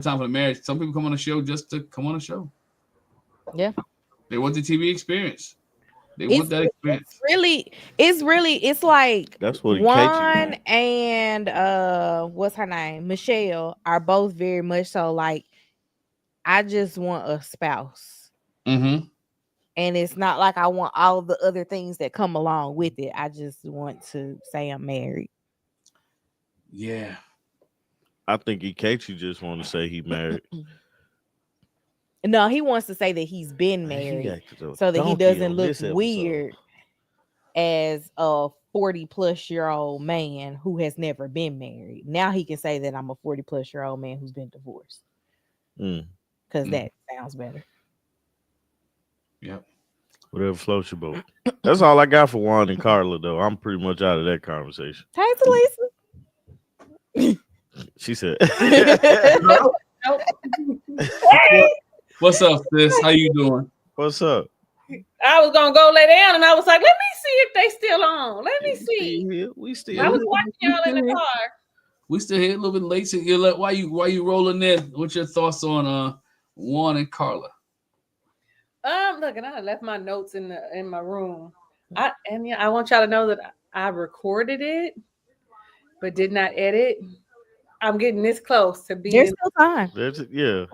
time for the marriage. Some people come on the show just to come on the show. Yeah. They want the TV experience. They It's want that experience. it's like That's what he catch you. Juan and what's her name? Michelle are both very much so like I just want a spouse. Mm-hmm. And it's not like I want all the other things that come along with it. I just want to say I'm married. Yeah. I think Ikechi just want to say he married. No, he wants to say that he's been Man, he married acted a so that he donkey doesn't on look this episode. weird as a 40-plus-year-old man who has never been married. Now he can say that I'm a 40-plus-year-old man who's been divorced. Because that sounds better. Yep. Whatever floats your boat. That's all I got for Juan and Carla, though. I'm pretty much out of that conversation. Hey, Talisa. She said, What's up, sis? How you doing? "What's up?" I was gonna go lay down, and I was like, "Let me see if they still on. Let me see." We still. I was watching y'all in the car. We still here a little bit late. So why you rolling in? What's your thoughts on Juan and Carla? Look, and I left my notes in my room. I want y'all to know that I recorded it, but did not edit. I'm getting this close to being. There's still time. Yeah.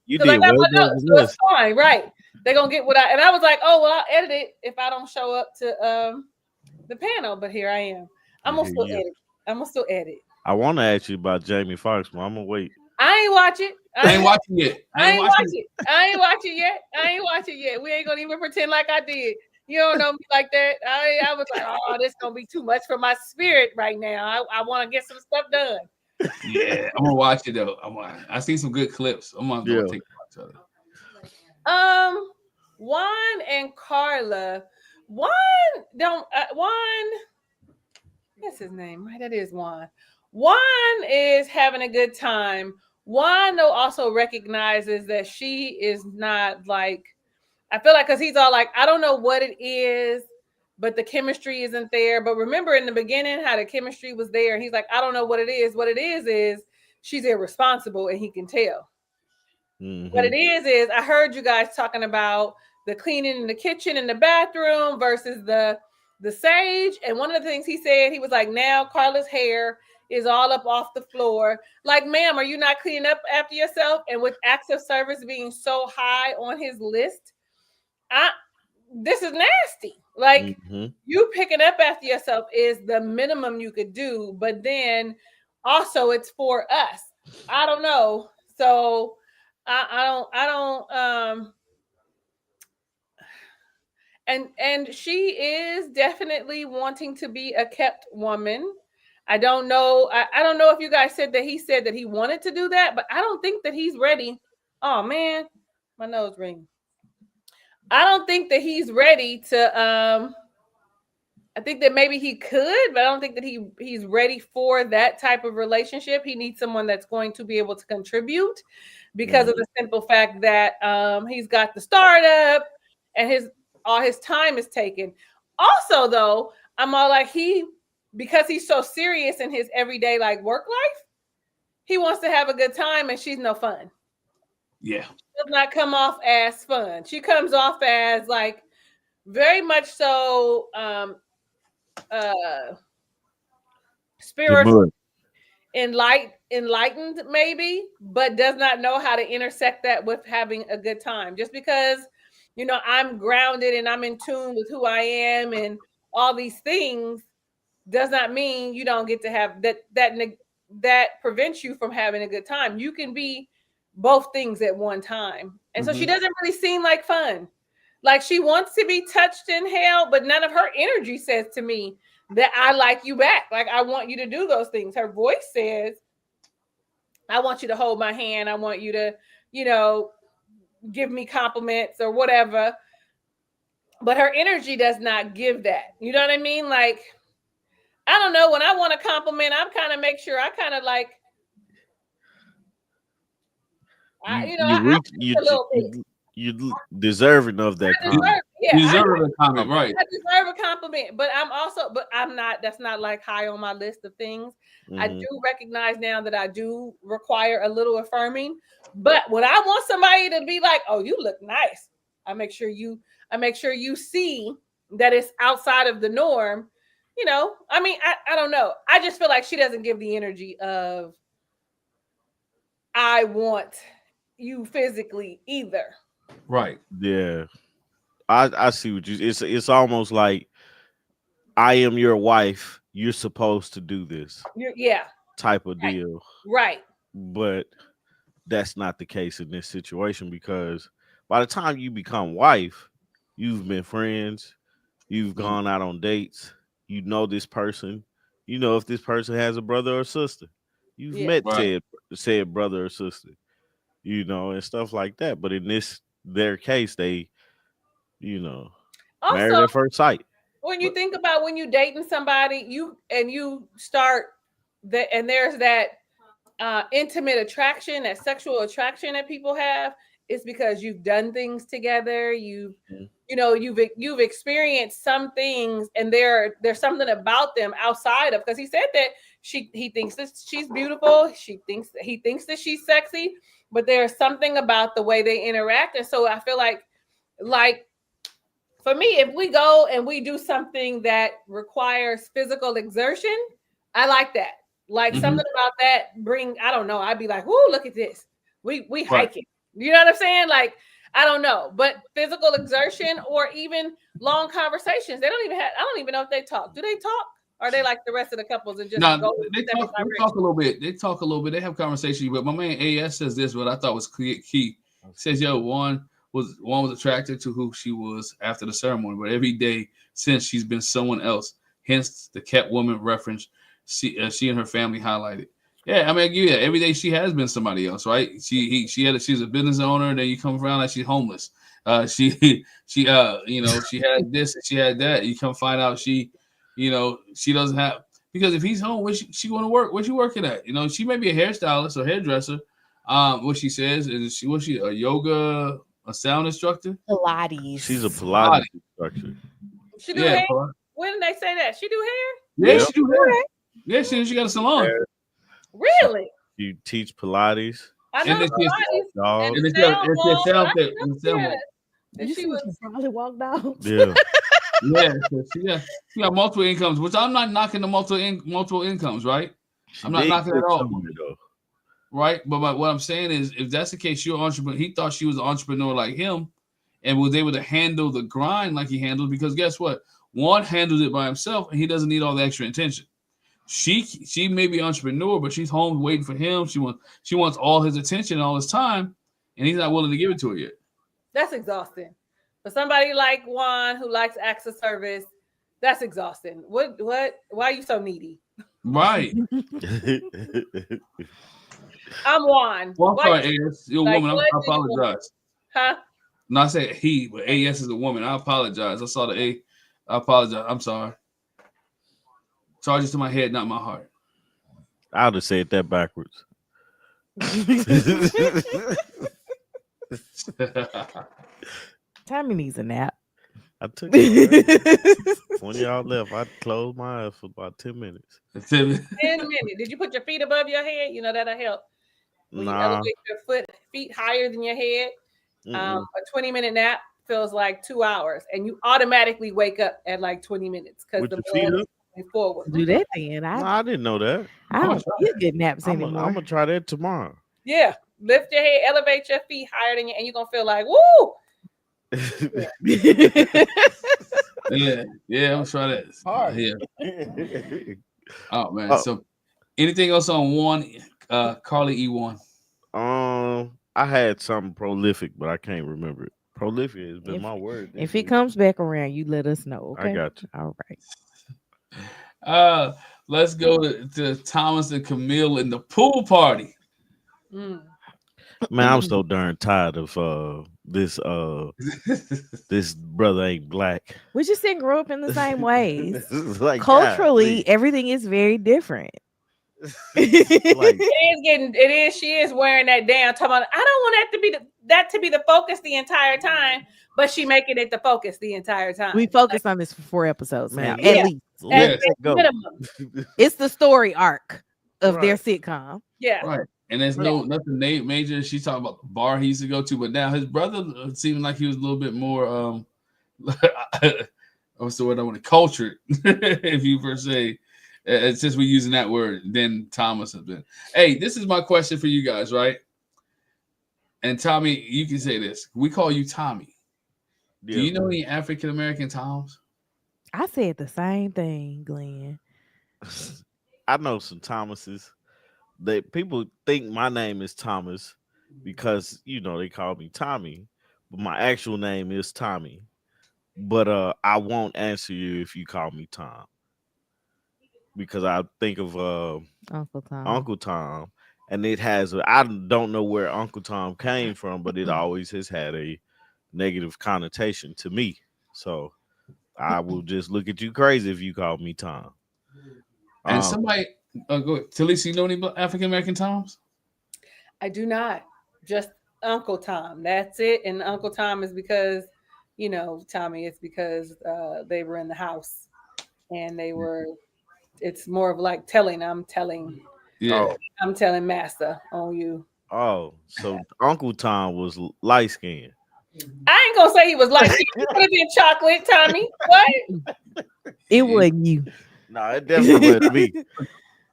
You Because I did got well my notes, so it's fine, right? They're gonna get what I and I was like, oh well, I'll edit it if I don't show up to the panel, but here I am. I'm gonna still edit. I want to ask you about Jamie Foxx, but I'm gonna wait. I ain't watch it. I ain't watching it. I ain't watch it. I ain't watch it yet. We ain't gonna even pretend like I did. You don't know me like that. I was like, oh, this gonna be too much for my spirit right now. I want to get some stuff done. Yeah, I'm gonna watch it though. I seen some good clips. I'm gonna go take a watch of it. Juan and Carla. Juan, what's his name? Right, that is Juan. Juan is having a good time. Juan though also recognizes that she is not like. I feel like because he's all like, I don't know what it is, but the chemistry isn't there. But remember in the beginning how the chemistry was there, and he's like, I don't know what it is. What it is she's irresponsible, and he can tell. Mm-hmm. What it is I heard you guys talking about the cleaning in the kitchen and the bathroom versus the sage. And one of the things he said, he was like, now Carla's hair is all up off the floor. Like, ma'am, are you not cleaning up after yourself? And with acts of service being so high on his list, this is nasty. Like, you picking up after yourself is the minimum you could do, but then also it's for us. I don't know. So I don't and she is definitely wanting to be a kept woman. I don't know. I don't know if you guys said that he said that he wanted to do that, but I don't think that he's ready. Oh man, my nose ring. I don't think that he's ready to I think that maybe he could, but I don't think that he's ready for that type of relationship. He needs someone that's going to be able to contribute because of the simple fact that he's got the startup and all his time is taken. Also, though, I'm all like because he's so serious in his everyday like work life, he wants to have a good time and she's no fun. Yeah. She does not come off as fun. She comes off as like very much so spiritual, enlightened maybe, but does not know how to intersect that with having a good time. Just because, I'm grounded and I'm in tune with who I am and all these things does not mean you don't get to have that prevents you from having a good time. You can be both things at one time. And so she doesn't really seem like fun. Like she wants to be touched and held, but none of her energy says to me that I like you back. Like I want you to do those things. Her voice says, I want you to hold my hand. I want you to, give me compliments or whatever. But her energy does not give that. You know what I mean? Like, I don't know. When I want a compliment, I'm kind of make sure I kind of like, you deserving of that. Yeah, you deserve a comment, right? I deserve a compliment, but I'm not. That's not like high on my list of things. I do recognize now that I do require a little affirming. But when I want somebody to be like, "Oh, you look nice," I make sure you see that it's outside of the norm. You know, I mean, I don't know. I just feel like she doesn't give the energy of I want you physically either. Right. Yeah. I see what you it's almost like I am your wife, you're supposed to do this Yeah. type of Right. deal. Right. But that's not the case in this situation because by the time you become wife, you've been friends, you've gone out on dates, you know this person, you know if this person has a brother or sister. You've met said brother or sister, you know, and stuff like that. But in their case, they, you know, married Also, at first sight. when you think about when you dating somebody, you start that, and there's that intimate attraction, that sexual attraction that people have, is because you've done things together. You've experienced some things, and there's something about them outside of, because he said that he thinks that she's beautiful. He thinks that she's sexy, but there's something about the way they interact. And so I feel like for me, if we go and we do something that requires physical exertion, I like that. Like something about that I don't know. I'd be like, "Whoo, look at this. We hiking." You know what I'm saying? Like, I don't know. But physical exertion or even long conversations, I don't even know if they talk. Do they talk? Or are they like the rest of the couples and just go they talk a little bit. They talk a little bit. They have conversations. But my man AS says this, what I thought was key. He says, yo, one was attracted to who she was after the ceremony, but every day since she's been someone else. Hence the Catwoman reference she and her family highlighted. Yeah, I mean, every day she has been somebody else, right? She's a business owner, and then you come around like she's homeless. She had this, she had that. You come find out she doesn't have, because if he's home, where's she going to work? Where's she working at? She may be a hairstylist or hairdresser. What she says is she a yoga, a sound instructor? Pilates. She's a Pilates instructor. She do hair? When did they say that? She do hair? Yeah, she do hair. Yeah, she got a salon. Really? You teach Pilates. I know Pilates. And it's sound. She was probably walk dogs. Yeah. Yeah, she got multiple incomes, which I'm not knocking the multiple incomes, right? I'm not knocking it at all. Right? But what I'm saying is, if that's the case, you're an entrepreneur. He thought she was an entrepreneur like him and was able to handle the grind like he handled, because guess what? One handles it by himself and he doesn't need all the extra attention. She may be an entrepreneur, but she's home waiting for him. She wants all his attention, all his time, and he's not willing to give it to her yet. That's exhausting. For somebody like Juan who likes acts of service, that's exhausting. What? Why are you so needy? Right. I'm Juan. Well, I'm sorry, AS. You're a woman. I apologize. Huh? No, I said he, but AS is a woman. I apologize. I saw the A. I apologize. I'm sorry. Charges to my head, not my heart. I would have said that backwards. Tommy needs a nap. I took it. When y'all left, I closed my eyes for about 10 minutes. 10 minutes. Did you put your feet above your head? That'll help. When you elevate your feet higher than your head. A 20-minute nap feels like 2 hours, and you automatically wake up at like 20 minutes because the blood is forward. Do that then. I didn't know that. I don't get good naps anymore. I'm gonna try that tomorrow. Yeah, lift your head, elevate your feet higher than you, and you're gonna feel like woo. Yeah, I'm gonna try that. Hard. Yeah. Oh man. So, anything else on one? Carly E1. I had something prolific, but I can't remember it. Prolific has been my word. If it comes back around, you let us know. Okay? I got you. All right. Let's go to Thomas and Camille in the pool party. Man, I'm so darn tired of this this brother ain't black. We just didn't grow up in the same ways. Like, culturally, everything is very different. Like, It is. She is wearing that down. Talking about, I don't want that to be the focus the entire time, but she making it the focus the entire time. We focused on this for 4 episodes man, now, at least. let Yes. that go. Minimum. It's the story arc of their Right. sitcom. Yeah. Right. And there's nothing major. She's talking about the bar he used to go to, but now his brother seemed like he was a little bit more what's the word I want to cultured, if you per se. Since we're using that word, then Thomas has been. Hey, this is my question for you guys, right? And Tommy, you can say this. We call you Tommy. Yeah. Do you know any African American Toms? I said the same thing, Glenn. I know some Thomases. That people think my name is Thomas because they call me Tommy, but my actual name is Tommy. But I won't answer you if you call me Tom, because I think of Uncle Tom, and it has I don't know where Uncle Tom came from, but it always has had a negative connotation to me. So I will just look at you crazy if you call me Tom. And somebody, go ahead. Talisa, you know any African American Toms? I do not. Just Uncle Tom. That's it. And Uncle Tom is because, Tommy, it's because they were in the house and they were, it's more of like I'm telling Master on you. Oh, so Uncle Tom was light skinned. I ain't gonna say he was light skinned. He could have been chocolate, Tommy. What? It wasn't you. No, it definitely wasn't me.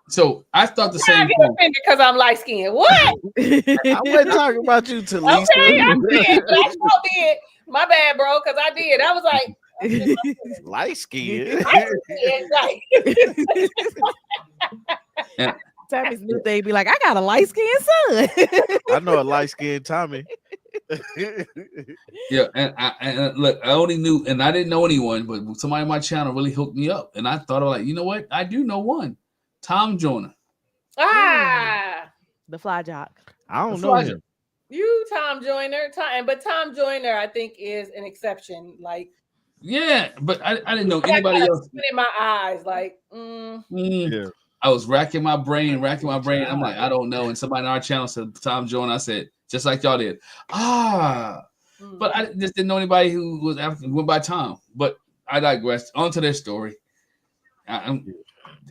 So I thought the same Get thing. offended because I'm light skinned. What? I wasn't talking about you, Talisa. Okay, I did. But I sure did. My bad, bro, because I did. I was like, light skinned. Tommy's new thing be like, I got a light skinned son. I know a light skinned Tommy. Yeah, and look, I only knew, and I didn't know anyone, but somebody on my channel really hooked me up, and I thought, like, you know what? I do know one, Tom Joyner. The fly jock. I don't know him. You, Tom Joyner, but Tom Joyner, I think, is an exception. Like, yeah, but I didn't know anybody else. In my eyes, like, Yeah. I was racking my brain. I'm like, I don't know. And somebody on our channel said Tom Joyner. I said, just like y'all did. But I just didn't know anybody who was African who went by Tom. But I digress. On to their story. It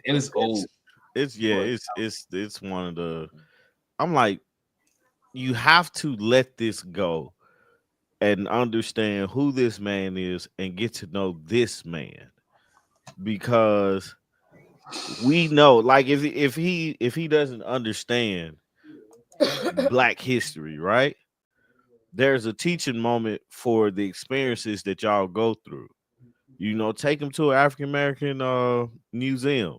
is old. It's one of the. I'm like, you have to let this go and understand who this man is and get to know this man, because we know, like, if he doesn't understand Black history, right? There's a teaching moment for the experiences that y'all go through. Take him to an African American museum.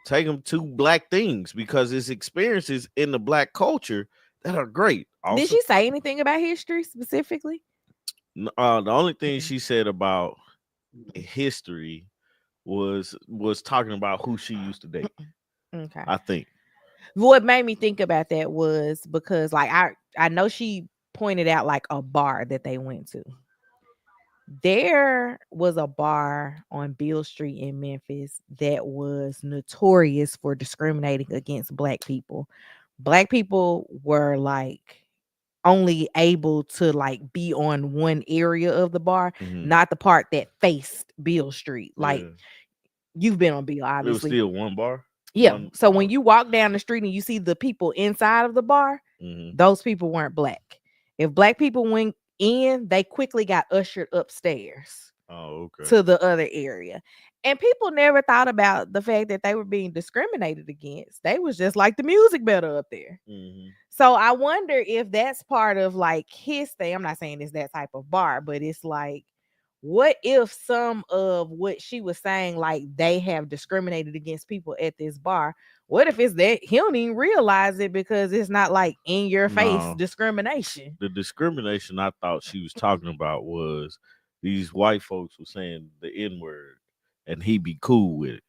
Take him to Black things, because it's experiences in the Black culture that are great. Also, did she say anything about history specifically? The only thing she said about history was talking about who she used to date. Okay. I think what made me think about that was because, like, I know she pointed out like a bar that they went to. There was a bar on Beale Street in Memphis that was notorious for discriminating against Black people. Black people were like only able to like be on one area of the bar, not the part that faced Beale Street. Like, you've been on Beale, obviously. It was still one bar. Yeah. So when you walk down the street and you see the people inside of the bar, those people weren't Black. If Black people went in, they quickly got ushered upstairs to the other area. And people never thought about the fact that they were being discriminated against. They was just like, the music better up there. So I wonder if that's part of like his thing. I'm not saying it's that type of bar, but it's like, what if some of what she was saying, like they have discriminated against people at this bar? What if it's that he don't even realize it because it's not like in your face discrimination? The discrimination I thought she was talking about was these white folks were saying the N-word and he be cool with it.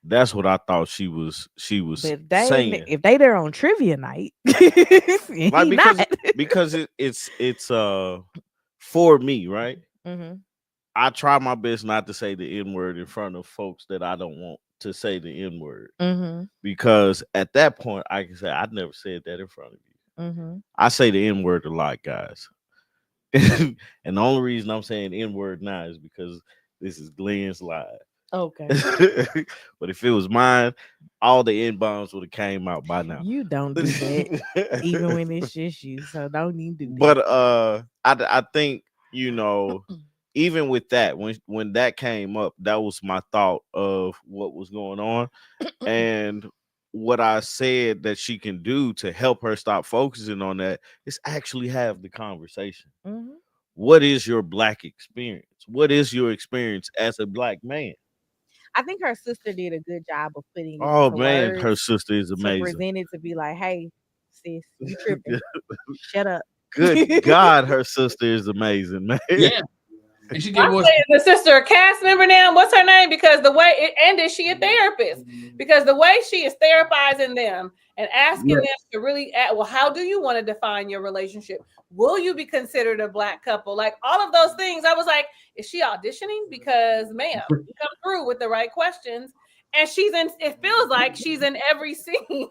That's what I thought she was saying. If they there on trivia night, like, because it's for me, right? I try my best not to say the N-word in front of folks that I don't want to say the N-word. Mm-hmm. Because at that point, I can say I never said that in front of you. Mm-hmm. I say the N-word a lot, guys. And the only reason I'm saying N-word now is because this is Glenn's live. Okay. But if it was mine, all the N-bombs would have came out by now. You don't do that, even when it's just you. So don't even do that. But I think, you know, even with that, when that came up, that was my thought of what was going on. And what I said that she can do to help her stop focusing on that is actually have the conversation. Mm-hmm. What is your Black experience? What is your experience as a Black man? I think her sister did a good job of putting it Oh into man, words her sister is to amazing. present it to be like, hey, sis, you tripping. Shut up. Good God, her sister is amazing, man. Yeah. And she gave I'm us saying the sister a cast member now. What's her name? Because the way and is she a therapist? Because the way she is therapizing them and asking them to really well, how do you want to define your relationship? Will you be considered a Black couple? Like all of those things. I was like, is she auditioning? Because ma'am, you come through with the right questions. And she's in, it feels like she's in every scene.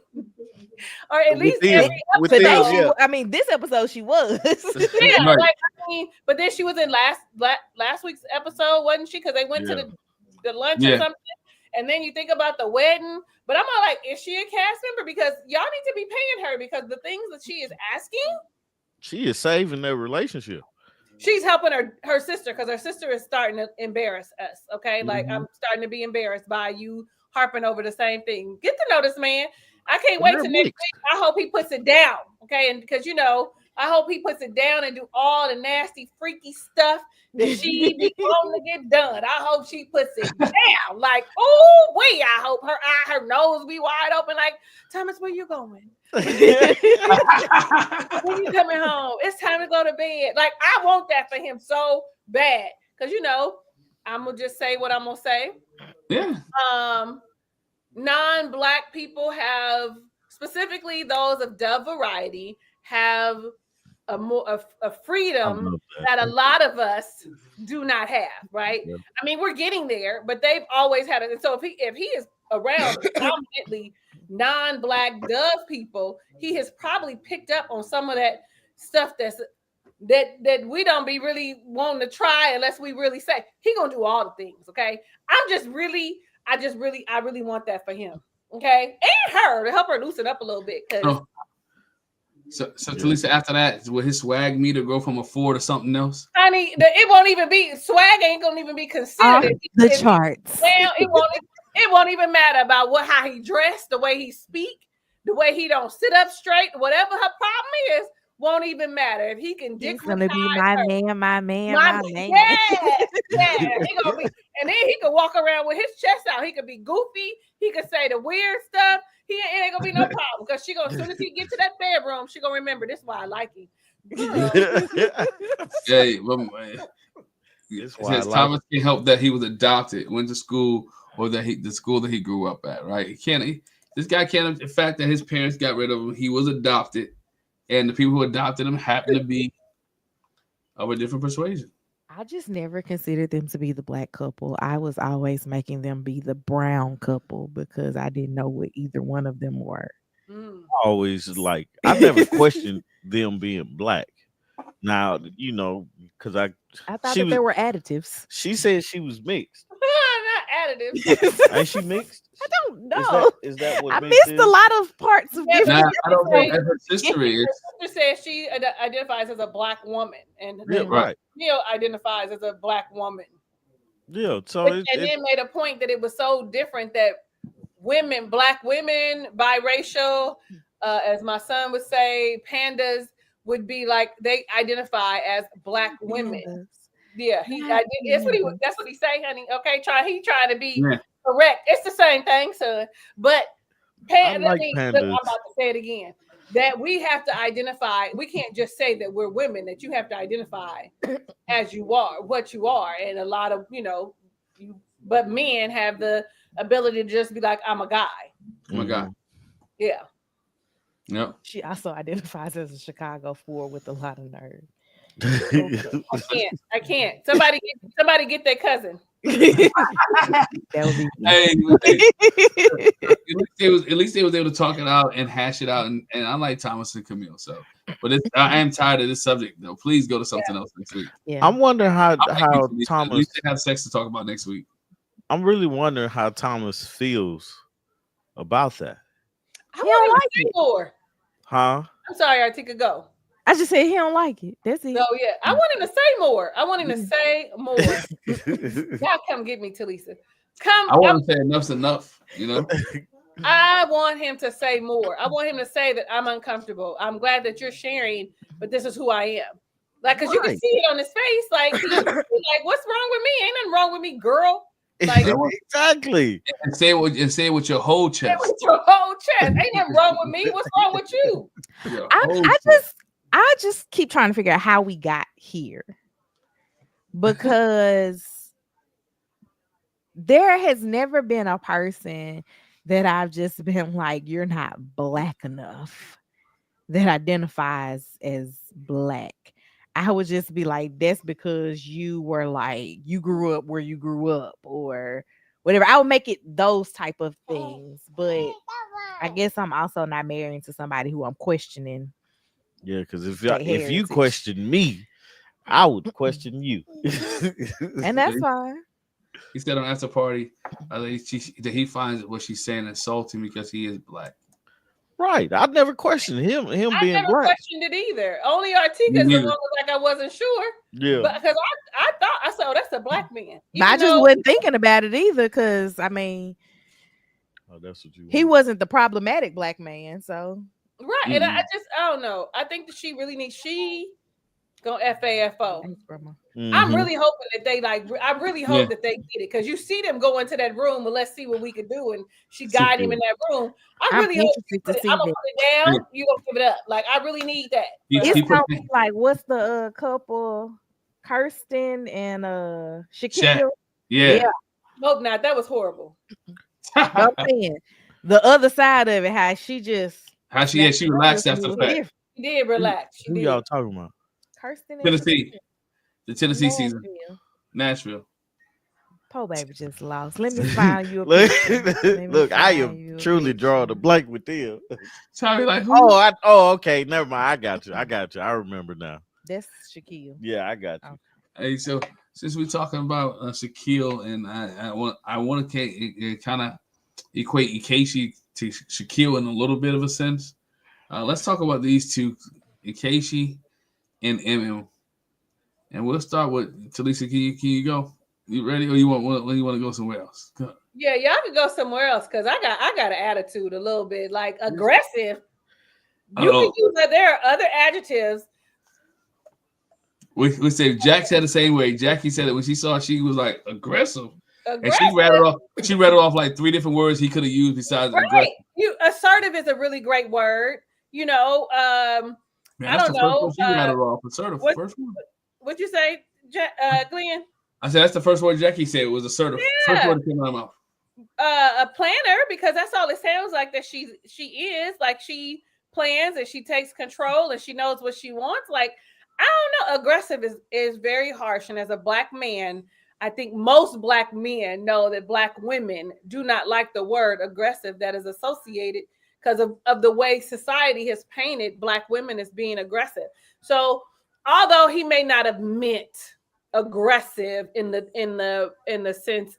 Or at least every episode. Today, I mean, this episode she was. Yeah, Right. like I mean, but then she was in last week's episode, wasn't she? Because they went to the lunch or something. And then you think about the wedding. But I'm not like, is she a cast member? Because y'all need to be paying her because the things that she is asking. She is saving their relationship. She's helping her sister because her sister is starting to embarrass us. Okay. Like I'm starting to be embarrassed by you harping over the same thing. Get to know this man. I can't wait till next week. I hope he puts it down. Okay. And because, you know, I hope he puts it down and do all the nasty, freaky stuff that she be wanting to get done. I hope she puts it down. Like, oh, wait. I hope her nose be wide open. Like, Thomas, where you going? When you coming home? It's time to go to bed. Like, I want that for him so bad. Because, you know, I'm going to just say what I'm going to say. Yeah. Non-Black people have, specifically those of Dove variety, have a freedom that a lot of us do not have, right? Yeah. I mean, we're getting there, but they've always had it. And so if he is around predominantly non-Black Dove people, he has probably picked up on some of that stuff that we don't be really wanting to try unless we really say he gonna do all the things. Okay, I really want that for him. Okay, and her to help her loosen up a little bit. So Talisa, after that, will his swag meter go from a 4 to something else? Honey, it won't even be swag. Ain't gonna even be considered. The charts. Well, it won't even matter about how he dressed, the way he speak, the way he don't sit up straight. Whatever her problem is, won't even matter if he can. He's gonna be my man. Yeah. He gonna be, and then he could walk around with his chest out. He could be goofy. He could say the weird stuff. It ain't gonna be no problem because as soon as he get to that bedroom, she gonna remember this is why I like him. Yeah, Thomas can help that he was adopted, went to school, or that the school that he grew up at. Right? This guy can't. The fact that his parents got rid of him, he was adopted, and the people who adopted him happened to be of a different persuasion. I just never considered them to be the Black couple. I was always making them be the brown couple because I didn't know what either one of them were. Always I never questioned them being Black. Now, you know, because I thought that there were additives. She said she was mixed. Not additives. Ain't she mixed? I don't know. Is that what I missed a lot of parts of different. I don't know what her sister is. Her sister says she identifies as a Black woman, and right. Neil identifies as a Black woman. Yeah, so then made a point that it was so different that Black women, biracial, as my son would say, pandas would be like they identify as Black women. Yeah, that's what he say, honey. Okay, he trying to be correct. It's the same thing, son. But I'm about to say it again. That we have to identify. We can't just say that we're women. That you have to identify as you are, what you are, and a lot of but men have the ability to just be like, I'm a guy. I'm a guy. Yeah. Yep. She also identifies as a Chicago 4 with a lot of nerve. I can't. Somebody get their cousin. That would be Hey, at least they was able to talk it out and hash it out, and I like Thomas and Camille. So, but I am tired of this subject though. Please go to something else next week. yeah. I'm wondering how We Thomas. should have sex to talk about next week. I'm really wondering how Thomas feels about that. I He don't want him like to say it. more. Huh? I'm sorry, Artika, go. I just said he don't like it. That's it. So yeah, I want him to say more. I want him to say more. Y'all come get me, Talisa. Come. I want to say enough's enough. You know. I want him to say more. I want him to say that I'm uncomfortable. I'm glad that you're sharing, but this is who I am. Like, cause you can Right. see it on his face. Like, he's like, what's wrong with me? Ain't nothing wrong with me, girl. Like, Exactly. And say it with your whole chest. with your whole chest. Ain't nothing wrong with me. What's wrong with you? Your whole I just keep trying to figure out how we got here, because there has never been a person that I've just been like, you're not black enough, that identifies as black. I would just be like, that's because you were like, you grew up where you grew up or whatever. I would make it those type of things, but I guess I'm also not marrying to somebody who I'm questioning. Yeah, because if That you heritage. question me, I would question you. And that's fine. He said on after party that he finds what she's saying insulting because he is black. Right. I never questioned him I being never black. questioned it either. Only Artika's the one was like, I wasn't sure. Yeah. But because I thought, I said, oh, that's a black man. But I Even just though- wasn't thinking about it either, because I mean, Oh, that's what you he want. wasn't the problematic black man. So Right. And I don't know. I think that she really needs, gonna FAFO. thanks, Grandma. I'm really hoping that they I really hope Yeah. that they get it, because you see them go into that room, but let's see what we can do. And she got him in that room. I I'm really hope interested to see I'm gonna that. put it down. You gonna give it up. Like, I really need that. He It's put gonna be like, what's the couple, Kirsten and Shaquille? yeah. Hope not. That was horrible. I'm saying the other side of it, how she just How she relaxed after the fact. different. She did relax. She Who did. y'all talking about? Kirsten and Tennessee. Shaquille. The Tennessee season. Nashville. Nashville. Poor baby just lost. Let me find you a Look, picture. Let me look, I find am you a truly picture. drawing the blank with them. Sorry, like who? Oh, okay. Never mind. I got you. I remember now. That's Shaquille. Yeah, I got you. Hey, so since we're talking about Shaquille, and I want to kind of equate Ikechi to Shaquille in a little bit of a sense. Let's talk about these two, Ikechi and MM, and we'll start with Talisa. Can you go? You ready, or you want to go somewhere else? Go. Yeah, y'all can go somewhere else, because I got an attitude a little bit, like aggressive. You can use that. There are other adjectives. We say Jack said the same way. Jackie said that when she saw, she was like aggressive. And Aggressive. she read it off. She read it off like 3 different words he could have used besides aggressive. Assertive is a really great word. You know, Man, I don't know. She read it off. Assertive. First one. What'd you say, Glenn? I said that's the first word Jackie said was assertive. Yeah. First word that came out of my mouth. A planner, because that's all it sounds like that she is. Like, she plans and she takes control and she knows what she wants. Like, I don't know. Aggressive is very harsh. And as a black man, I think most black men know that black women do not like the word aggressive that is associated because of the way society has painted black women as being aggressive. So although he may not have meant aggressive in the sense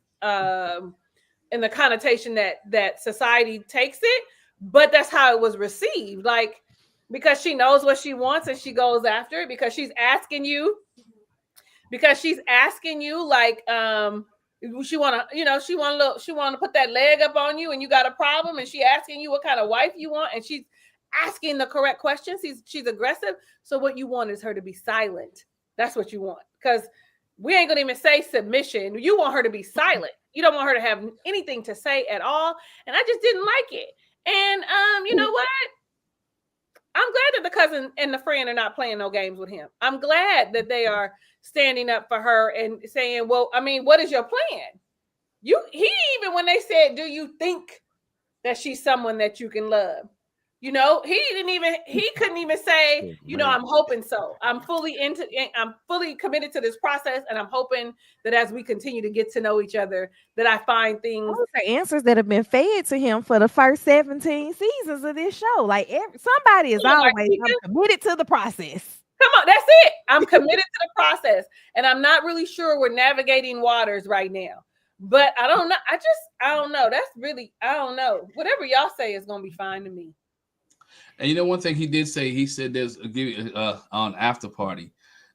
in the connotation that society takes it, but that's how it was received. Like, because she knows what she wants and she goes after it, because she's asking you like, she want to put that leg up on you and you got a problem, and she asking you what kind of wife you want, and she's asking the correct questions. She's aggressive. So what you want is her to be silent. That's what you want, because we ain't gonna even say submission. You want her to be silent. You don't want her to have anything to say at all. And I just didn't like it. And you know what? I'm glad that the cousin and the friend are not playing no games with him. I'm glad that they are standing up for her and saying, well, I mean, what is your plan? He even when they said, do you think that she's someone that you can love? You know, he couldn't even say, you know, I'm hoping so. I'm fully committed to this process, and I'm hoping that as we continue to get to know each other, that I find things. Those are answers that have been fed to him for the first 17 seasons of this show. Like somebody is always, I'm committed to the process. Come on, that's it. I'm committed to the process, and I'm not really sure we're navigating waters right now. But I don't know. I don't know. That's really, I don't know. Whatever y'all say is gonna be fine to me. And you know, one thing he did say, he said there's on after party,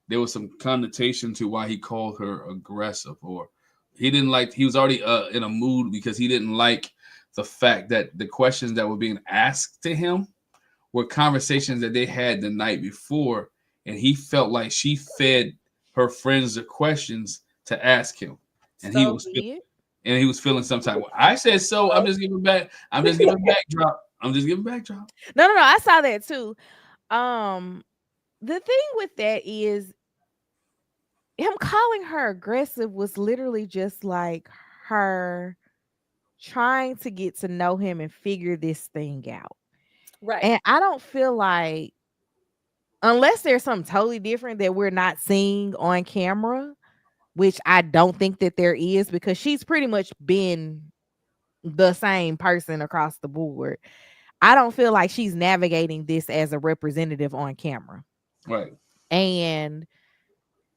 there was some connotation to why he called her aggressive, or he didn't like, he was already in a mood because he didn't like the fact that the questions that were being asked to him were conversations that they had the night before, and he felt like she fed her friends the questions to ask him, and So he was feeling some type. I said so. I'm just giving back. I'm just giving backdrop. No. I saw that too. The thing with that is him calling her aggressive was literally just like her trying to get to know him and figure this thing out. Right. And I don't feel like, unless there's something totally different that we're not seeing on camera, which I don't think that there is, because she's pretty much been the same person across the board. I don't feel like she's navigating this as a representative on camera. Right. And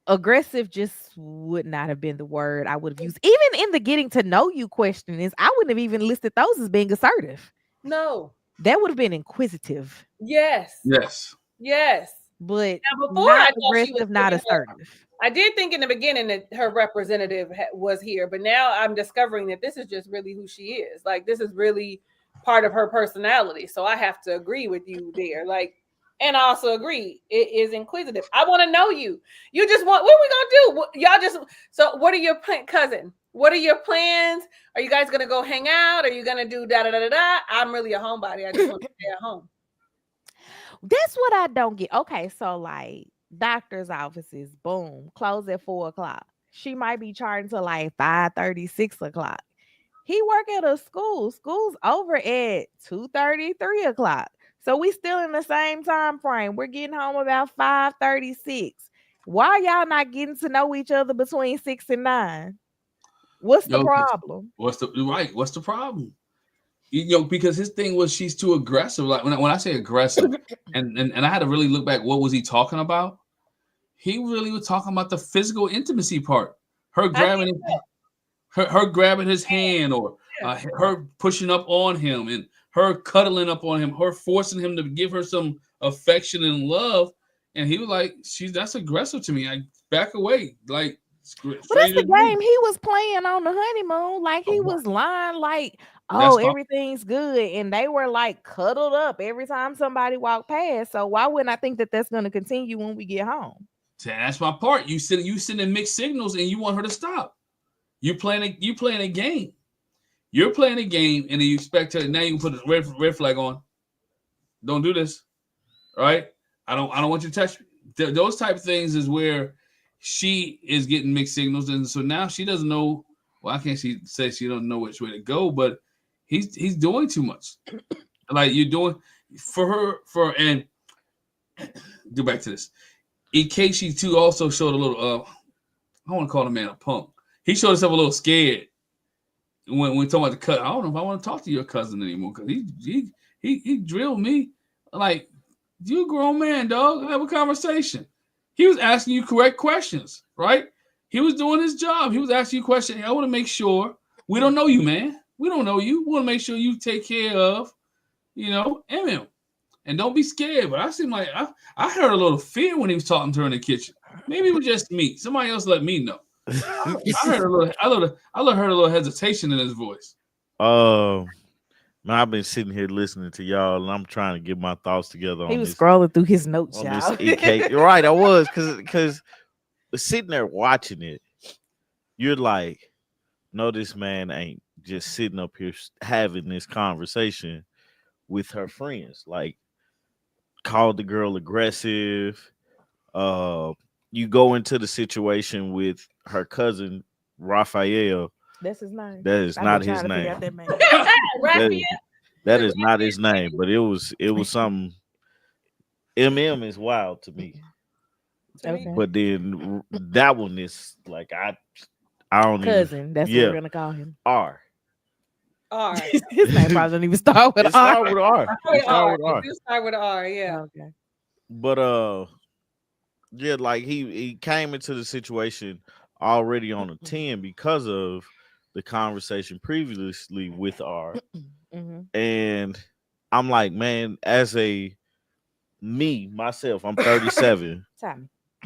aggressive just would not have been the word I would have used. Even in the getting to know you question is, I wouldn't have even listed those as being assertive. No. That would have been inquisitive. Yes. But now, before not I thought aggressive, she was not assertive. I did think in the beginning that her representative was here, but now I'm discovering that this is just really who she is. Like, this is really part of her personality. So I have to agree with you there. Like, and I also agree, it is inquisitive. I want to know you. You just want, what are we gonna do? Y'all just, so what are your cousin? What are your plans? Are you guys gonna go hang out? Are you gonna do da da da da? I'm really a homebody. I just want to stay at home. That's what I don't get. Okay, so like doctor's offices, boom, close at 4:00. She might be charging to like 5:30, 6:00. He work at a school. School's over at 2:30, 3:00. So we still in the same time frame. We're getting home about 5:36. Why y'all not getting to know each other between 6 and 9? What's the problem? What's the problem? You know, because his thing was she's too aggressive. Like when I say aggressive, and I had to really look back, what was he talking about? He really was talking about the physical intimacy part. Her grabbing his hand, or her pushing up on him, and her cuddling up on him, her forcing him to give her some affection and love. And he was like, that's aggressive to me. I back away. Like, but that's the game he was playing on the honeymoon. Like, he was lying like, oh, everything's good, and they were like cuddled up every time somebody walked past. So why wouldn't I think that that's going to continue when we get home? That's my part. You sending mixed signals, and you want her to stop. You playing a game. You're playing a game, and then you expect her. Now you can put a red flag on. Don't do this, right? I don't want you to touch me. Those type of things is where she is getting mixed signals, and so now she doesn't know. Well, I can't say she don't know which way to go, but he's doing too much. Like, you're doing and go back to this. Ikechi too also showed a little. I want to call the man a punk. He showed himself a little scared when talking about the cut. I don't know if I want to talk to your cousin anymore, because he drilled me. Like, you a grown man, dog. Have a conversation. He was asking you correct questions, right? He was doing his job. He was asking you questions. I want to make sure. We don't know you, man. We don't know you. We want to make sure you take care of, him. And don't be scared. But I seem like I heard a little fear when he was talking to her in the kitchen. Maybe it was just me. Somebody else let me know. I heard a little hesitation in his voice. Man, I've been sitting here listening to y'all, and I'm trying to get my thoughts together. He was scrolling through his notes, y'all. You're right, I was, because sitting there watching it, you're like, no, this man ain't just sitting up here having this conversation with her friends. Like, called the girl aggressive. You go into the situation with her cousin Raphael. That's his name. That is not his name. Raphael. That is not his name, but it was something. MM is wild to me. Okay. But then that one is like I don't Cousin. even. That's what we're gonna call him. R. His name probably don't even start with It R. start with R. It start with R. You start with R, yeah. Okay. But yeah, like he came into the situation already on a 10 because of the conversation previously with R. And I'm like, man, as myself, I'm 37.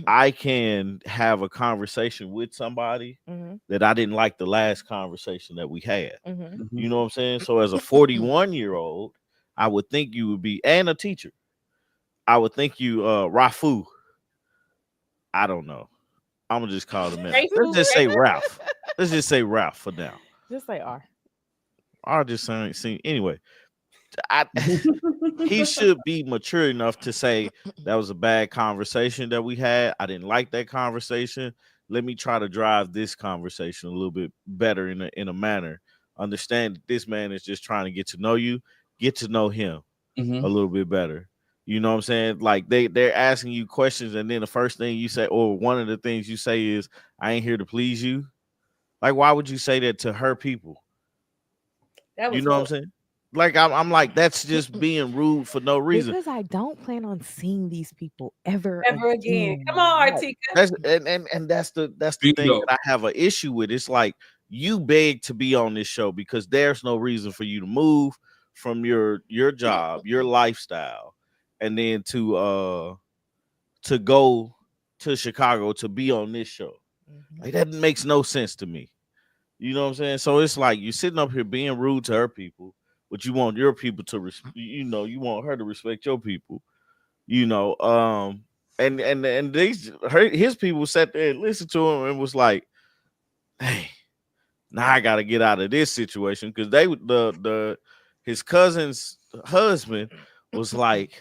I can have a conversation with somebody that I didn't like the last conversation that we had. You know what I'm saying? So as a 41-year-old, I would think you would be, and a teacher, I would think you Rafu. I don't know. I'm gonna just call him that. Let's just say Ralph. Let's just say Ralph for now. Just say R. R just saying anyway. He should be mature enough to say that was a bad conversation that we had. I didn't like that conversation. Let me try to drive this conversation a little bit better in a manner. Understand that this man is just trying to get to know you, get to know him a little bit better. You know what I'm saying? Like they're asking you questions, and then the first thing you say, or one of the things you say is, "I ain't here to please you." Like, why would you say that to her people? You know what I'm saying? Like I'm like, that's just being rude for no reason. Because I don't plan on seeing these people ever again. Come on, Artika. That's the thing that I have an issue with. It's like you beg to be on this show because there's no reason for you to move from your job, your lifestyle, and then to go to Chicago to be on this show. Like that makes no sense to me. You know what I'm saying? So it's like you're sitting up here being rude to her people, but you want your people to you want her to respect your people. And his people sat there and listened to him and was like, hey, now I gotta get out of this situation, because his cousin's husband was like,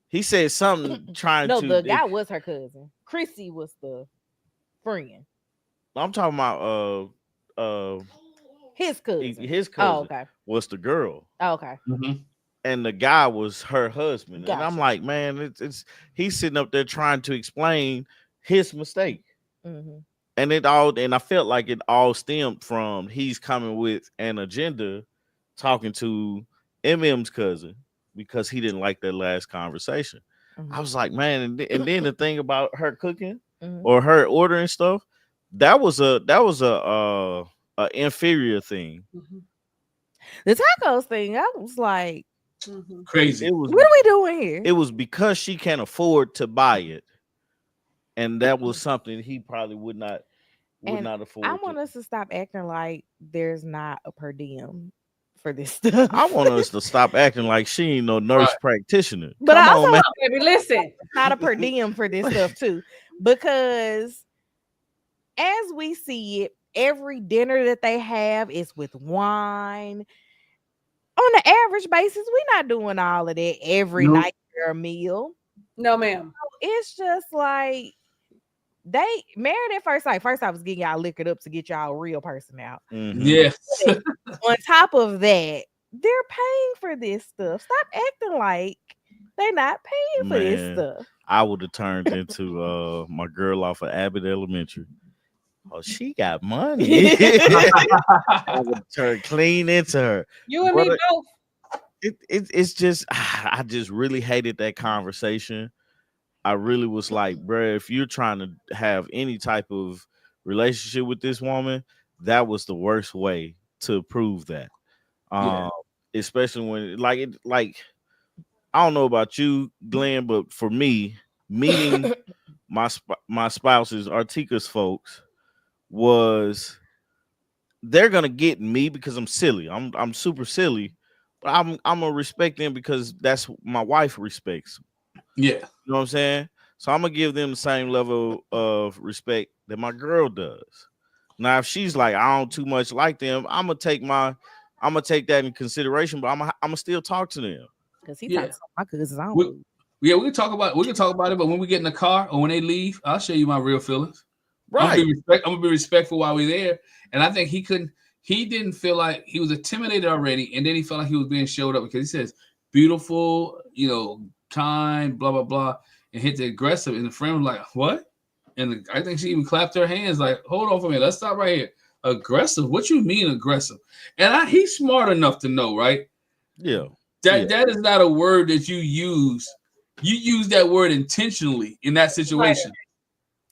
he said something the guy was her cousin. Chrissy was the friend. I'm talking about his cousin. His cousin was the girl. Oh, okay. And the guy was her husband. Gotcha. And I'm like, man, he's sitting up there trying to explain his mistake. And I felt like it all stemmed from he's coming with an agenda talking to MM's cousin because he didn't like that last conversation. I was like, man, and then the thing about her cooking or her ordering stuff, that was a inferior thing. The tacos thing, I was like, crazy. What are we doing here? It was because she can't afford to buy it, and that was something he probably would not afford. I want us to stop acting like there's not a per diem for this stuff. I want us to stop acting like she ain't no nurse practitioner. But I also want, baby, listen, not a per diem for this stuff too, because as we see it, every dinner that they have is with wine. On the average basis, we're not doing all of that every night for a meal. No, ma'am. So it's just like they married at first sight. First, I was getting y'all liquored up to get y'all a real person out. Yes. On top of that, they're paying for this stuff. Stop acting like they're not paying for this stuff. I would have turned into my girl off of Abbott Elementary. Oh, she got money. I would turn clean into her. You and me both. It's just, I just really hated that conversation. I really was like, bro, if you're trying to have any type of relationship with this woman, that was the worst way to prove that. Especially when, I don't know about you, Glenn, but for me, meeting my spouse's Artika's folks, they're gonna get me because I'm silly. I'm super silly, but I'm gonna respect them because that's my wife respects. Yeah, you know what I'm saying. So I'm gonna give them the same level of respect that my girl does. Now, if she's like, I don't too much like them, I'm gonna take that in consideration, but I'm gonna still talk to them. Because he talks to my cousins. We can talk about it, but when we get in the car or when they leave, I'll show you my real feelings. Right. I'm gonna be respectful while we're there. And I think he he didn't feel like he was intimidated already, and then he felt like he was being showed up because he says beautiful, kind, blah blah blah, and hit the aggressive, and the friend was like, "What?" And I think she even clapped her hands like, "Hold on for a minute, let's stop right here. Aggressive? What you mean aggressive?" And he's smart enough to know, right? Yeah. That is not a word that you use. You use that word intentionally in that situation.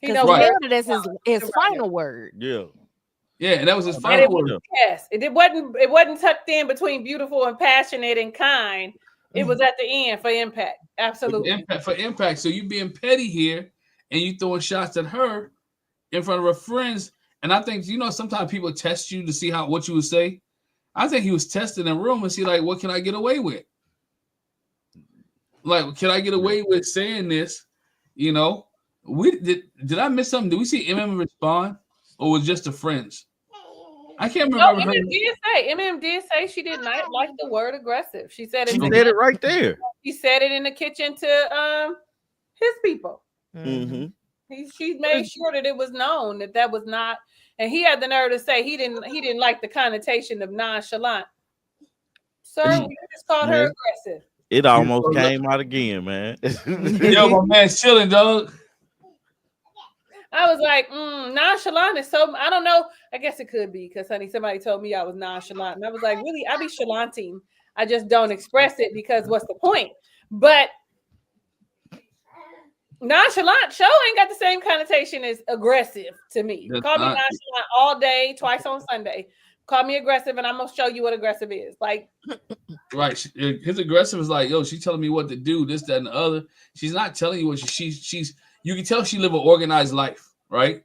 Because right. That's his final word. Yeah. Yeah, and that was his final word. Yes, it wasn't tucked in between beautiful and passionate and kind. It was at the end for impact. Absolutely. For impact. So you being petty here and you throwing shots at her in front of her friends. And I think, sometimes people test you to see what you would say. I think he was testing the room and see, like, what can I get away with? Like, can I get away with saying this? We did I miss something? Did we see MM respond, or was it just the friends? I can't remember. No, MM did say she did not like the word aggressive. She said it right there. She said it in the kitchen to his people. Mm-hmm. She made sure that it was known that was not, and he had the nerve to say he didn't like the connotation of nonchalant. Sir, you just called her aggressive. It almost came out again, man. Yo, my man's chilling, dog. I was like, nonchalant is so, I don't know. I guess it could be because, honey, somebody told me I was nonchalant. And I was like, really? I be chalanting. I just don't express it because what's the point? But nonchalant show ain't got the same connotation as aggressive to me. Call me nonchalant all day, twice on Sunday. Call me aggressive and I'm going to show you what aggressive is. Like, right. His aggressive is like, yo, she's telling me what to do, this, that, and the other. She's not telling you what she's you can tell she live an organized life, right?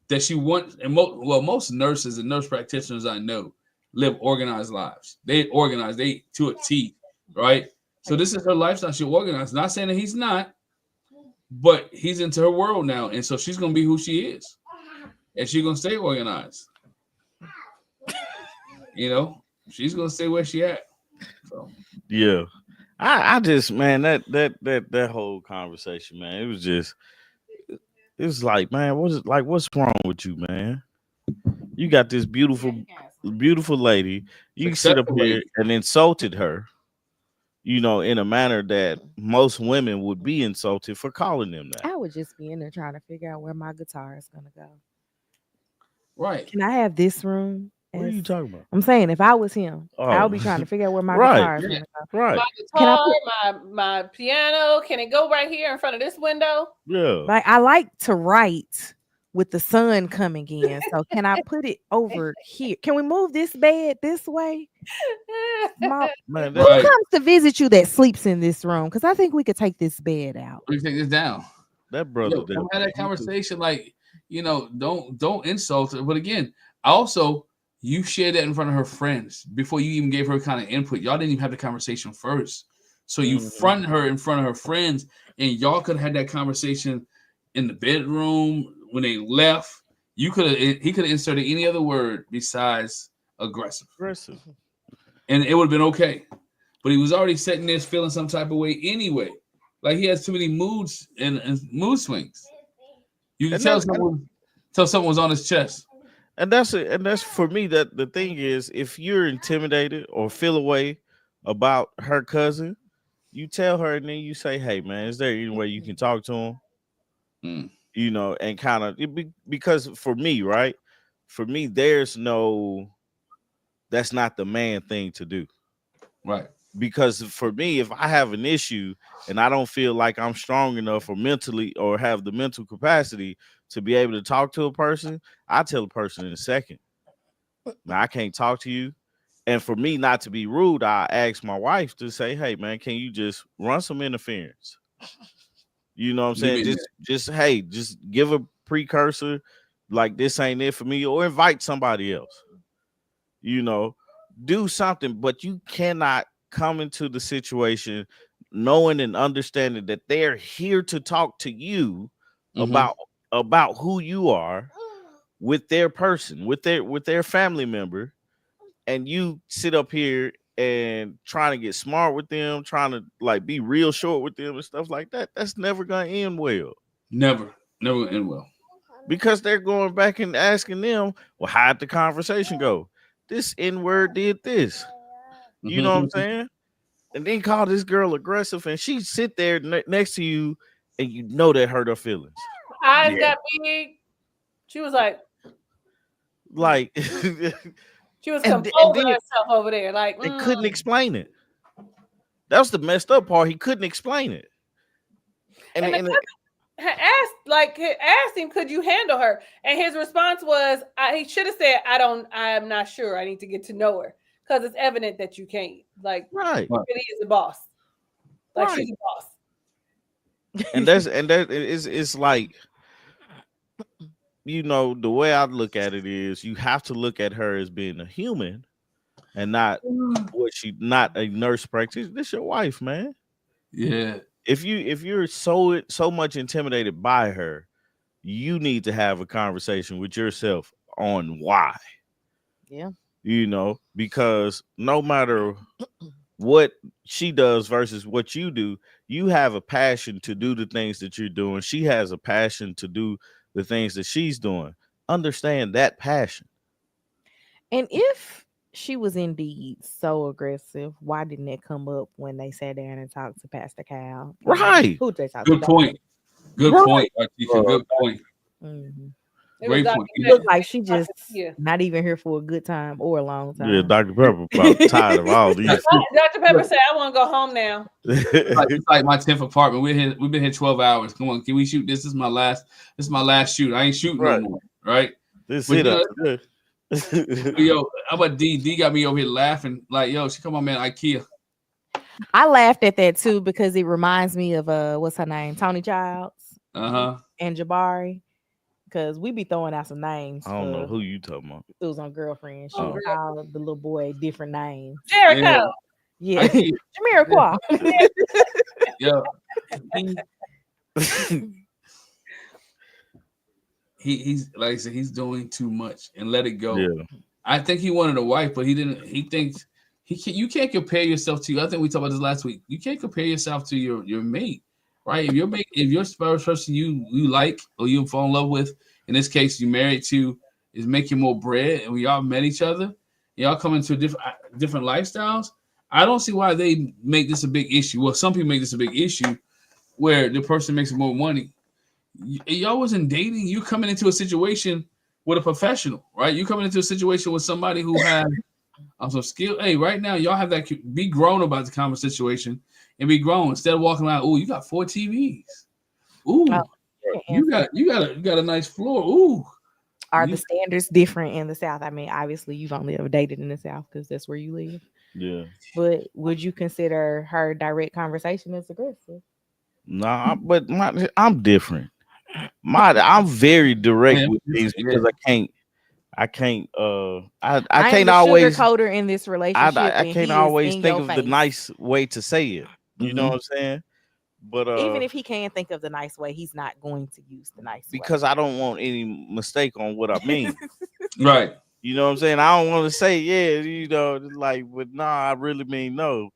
That she wants, and most nurses and nurse practitioners I know live organized lives. They organize, they to a T, right? So this is her lifestyle. She organized. Not saying that he's not, but he's into her world now, and so she's gonna be who she is, and she's gonna stay organized. She's gonna stay where she at. So. Yeah. I just, man, that whole conversation, man, it was like, man, what's wrong with you, man? You got this beautiful lady. You sit up here and insulted her, in a manner that most women would be insulted for calling them that. I would just be in there trying to figure out where my guitar is gonna go. Right. Can I have this room? What are you talking about? I'm saying if I was him, I would be trying to figure out where my guitar is gonna go. Right. My guitar, my piano, can it go right here in front of this window? Yeah. Like I like to write with the sun coming in. So can I put it over here? Can we move this bed this way? Who comes to visit you that sleeps in this room? Because I think we could take this bed out. We can take this down. That brother. Don't have that conversation. Like, don't insult her. But again, also, you shared that in front of her friends before you even gave her kind of input. Y'all didn't even have the conversation first. So you front her in front of her friends, and y'all could have had that conversation in the bedroom when they left. He could have inserted any other word besides aggressive. And it would have been okay. But he was already sitting there feeling some type of way anyway. Like he has too many moods and mood swings. You can tell someone was on his chest. And that's it. And that's for me that the thing is, if you're intimidated or feel a way about her cousin, you tell her and then you say, "Hey man, is there any way you can talk to him?" And kind of because for me, right? For me, that's not the man thing to do. Right. Because for me, if I have an issue and I don't feel like I'm strong enough or mentally or have the mental capacity to be able to talk to a person, I tell a person in a second, "Now, I can't talk to you." And for me not to be rude, I ask my wife to say, "Hey man, can you just run some interference?" You know what I'm saying? Just give a precursor, like this ain't it for me, or invite somebody else. Do something, but you cannot come into the situation knowing and understanding that they're here to talk to you about who you are with their person, with their family member, and you sit up here and trying to get smart with them, trying to like be real short with them and stuff like that. That's never gonna end well. Never end well. Because they're going back and asking them, "Well, how'd the conversation go? this N-word did this. You know what I'm saying? And then call this girl aggressive, and she sit there next to you, and you know that hurt her feelings. Eyes got big. She was like, she was composing herself over there, like, and couldn't explain it. That was the messed up part. He couldn't explain it. And asked him, could you handle her? And his response was, he should have said, I'm not sure. I need to get to know her, because it's evident that you can't. Like, right. Really is a boss. Like, she's a boss. And that is like, you know, the way I look at it is you have to look at her as being a human and not not a nurse practitioner. This your wife, man. Yeah. If you're so much intimidated by her, you need to have a conversation with yourself on why. Yeah. You know, because no matter what she does versus what you do, you have a passion to do the things that you're doing. She has a passion to do the things that she's doing. Understand that passion. And if she was indeed so aggressive, why didn't it come up when they sat down and talked to Pastor Cal? Right. Who they talk Good to? point. Good point, Artisha. Good point. Mm-hmm. Great point. It looks like she just not even here for a good time or a long time. Yeah, Dr. Pepper about tired of all these. Dr. Pepper said, I want to go home now. It's like my 10th apartment. We've been here 12 hours. Come on, can we shoot this? This is my last shoot. I ain't shooting no more. Right? This is it. Yo, how about D? D got me over here laughing. Like, yo, she come on, man, IKEA. I laughed at that too because it reminds me of what's her name? Tony Childs. And Jabari. Because we be throwing out some names. I don't know who you talking about. It was on Girlfriend. She called the little boy different names. Jericho. Yeah. Jamiroquai. Yeah. He's like I said, he's doing too much and let it go. Yeah. I think he wanted a wife, but he didn't. He thinks you can't compare yourself to. I think we talked about this last week. You can't compare yourself to your mate. Right, if your spouse person you like or you fall in love with, in this case you married to, is making more bread, and we all met each other, y'all come into different lifestyles. I don't see why they make this a big issue. Well, some people make this a big issue where the person makes more money. Y'all wasn't dating. You coming into a situation with a professional, right? You coming into a situation with somebody who has some skill. Hey, right now y'all have that. Be grown about the common situation. And be grown instead of walking around. Oh, you got 4 TVs. Ooh, you got a nice floor. Ooh, are the standards different in the South? I mean, obviously, you've only ever dated in the South because that's where you live. Yeah. But would you consider her direct conversation as aggressive? Nah, but I'm different. I'm very direct with things because I can't always sugarcoat in this relationship. I can't always think of the nice way to say it. You know what I'm saying? But even if he can think of the nice way, he's not going to use the nice way. Because I don't want any mistake on what I mean. Right. You know what I'm saying? I don't want to say but nah, I really mean no.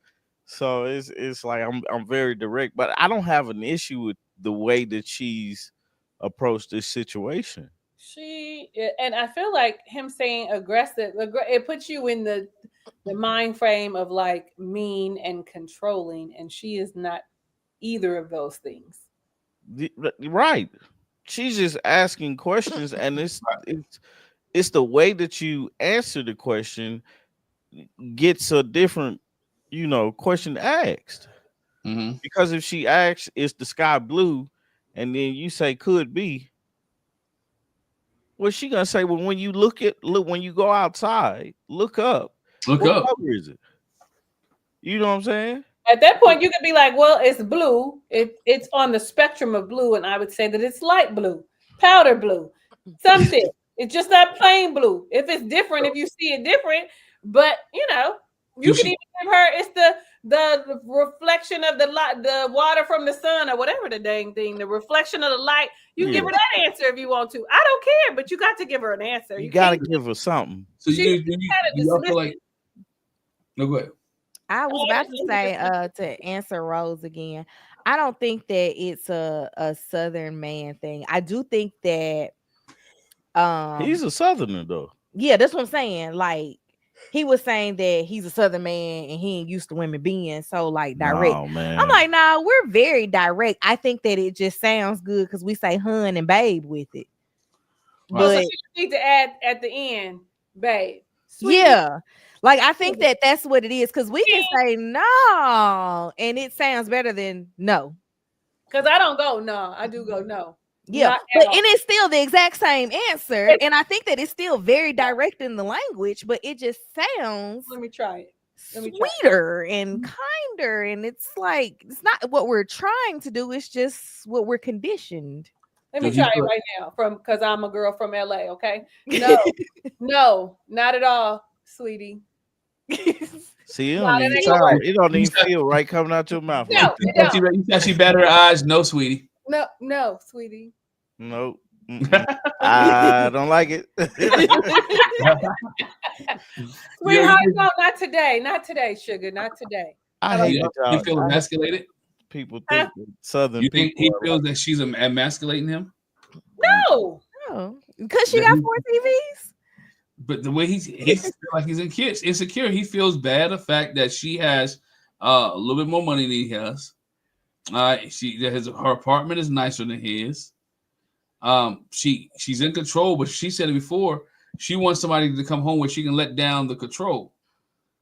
So it's like I'm very direct, but I don't have an issue with the way that she's approached this situation. And I feel like him saying aggressive, it puts you in the mind frame of like mean and controlling, and she is not either of those things. Right. She's just asking questions, and it's the way that you answer the question gets a different, question asked. Mm-hmm. Because if she asks, "Is the sky blue?" and then you say, "Could be," what's she gonna say? Well, when you when you go outside, look up. What color is it? You know what I'm saying? At that point, you could be like, well, it's blue. It's on the spectrum of blue, and I would say that it's light blue, powder blue, something. It's just not plain blue. If it's different, if you see it different, but you can even give her it's the reflection of the light, the water from the sun, or whatever the dang thing, the reflection of the light. You can give her that answer if you want to. I don't care, but you got to give her an answer. You got to give her something. So you feel like? No, go ahead. I was about to say to answer Rose again. I don't think that it's a Southern man thing. I do think that he's a Southerner though. Yeah, that's what I'm saying. Like he was saying that he's a Southern man and he ain't used to women being so like direct. No, man. I'm like, nah, we're very direct. I think that it just sounds good because we say hun and babe with it. Right. So But you need to add at the end, babe. Sweetie. yeah, like I think that that's what it is because we can say no and it sounds better than no. Because I don't go no, I do go no. Yeah, Not but at all. and it's still the exact same answer, and I think that it's still very direct in the language, but it just sounds Let me try it. Let me try it. sweeter and kinder, and it's like it's not what we're trying to do; it's just what we're conditioned. Let me Did you try it put- right now because I'm a girl from LA, okay? No, no, not at all, sweetie. See, it No, don't that even ain't gonna sound, work. it don't even feel right coming out your mouth. No, Like, it don't. You thought she batted her eyes? No, sweetie. No, no, sweetie. nope. I don't like it. Sweetheart, no, not today. Not today, sugar. Not today. I hate You, that you y'all- feel emasculated? people think that Southern You think people he are feels that she's emasculating him? No. Oh, because she got 4 TVs. But the way he's like he's insecure. He feels bad the fact that she has a little bit more money than he has. Her apartment is nicer than his. She's in control, but she said it before. She wants somebody to come home where she can let down the control.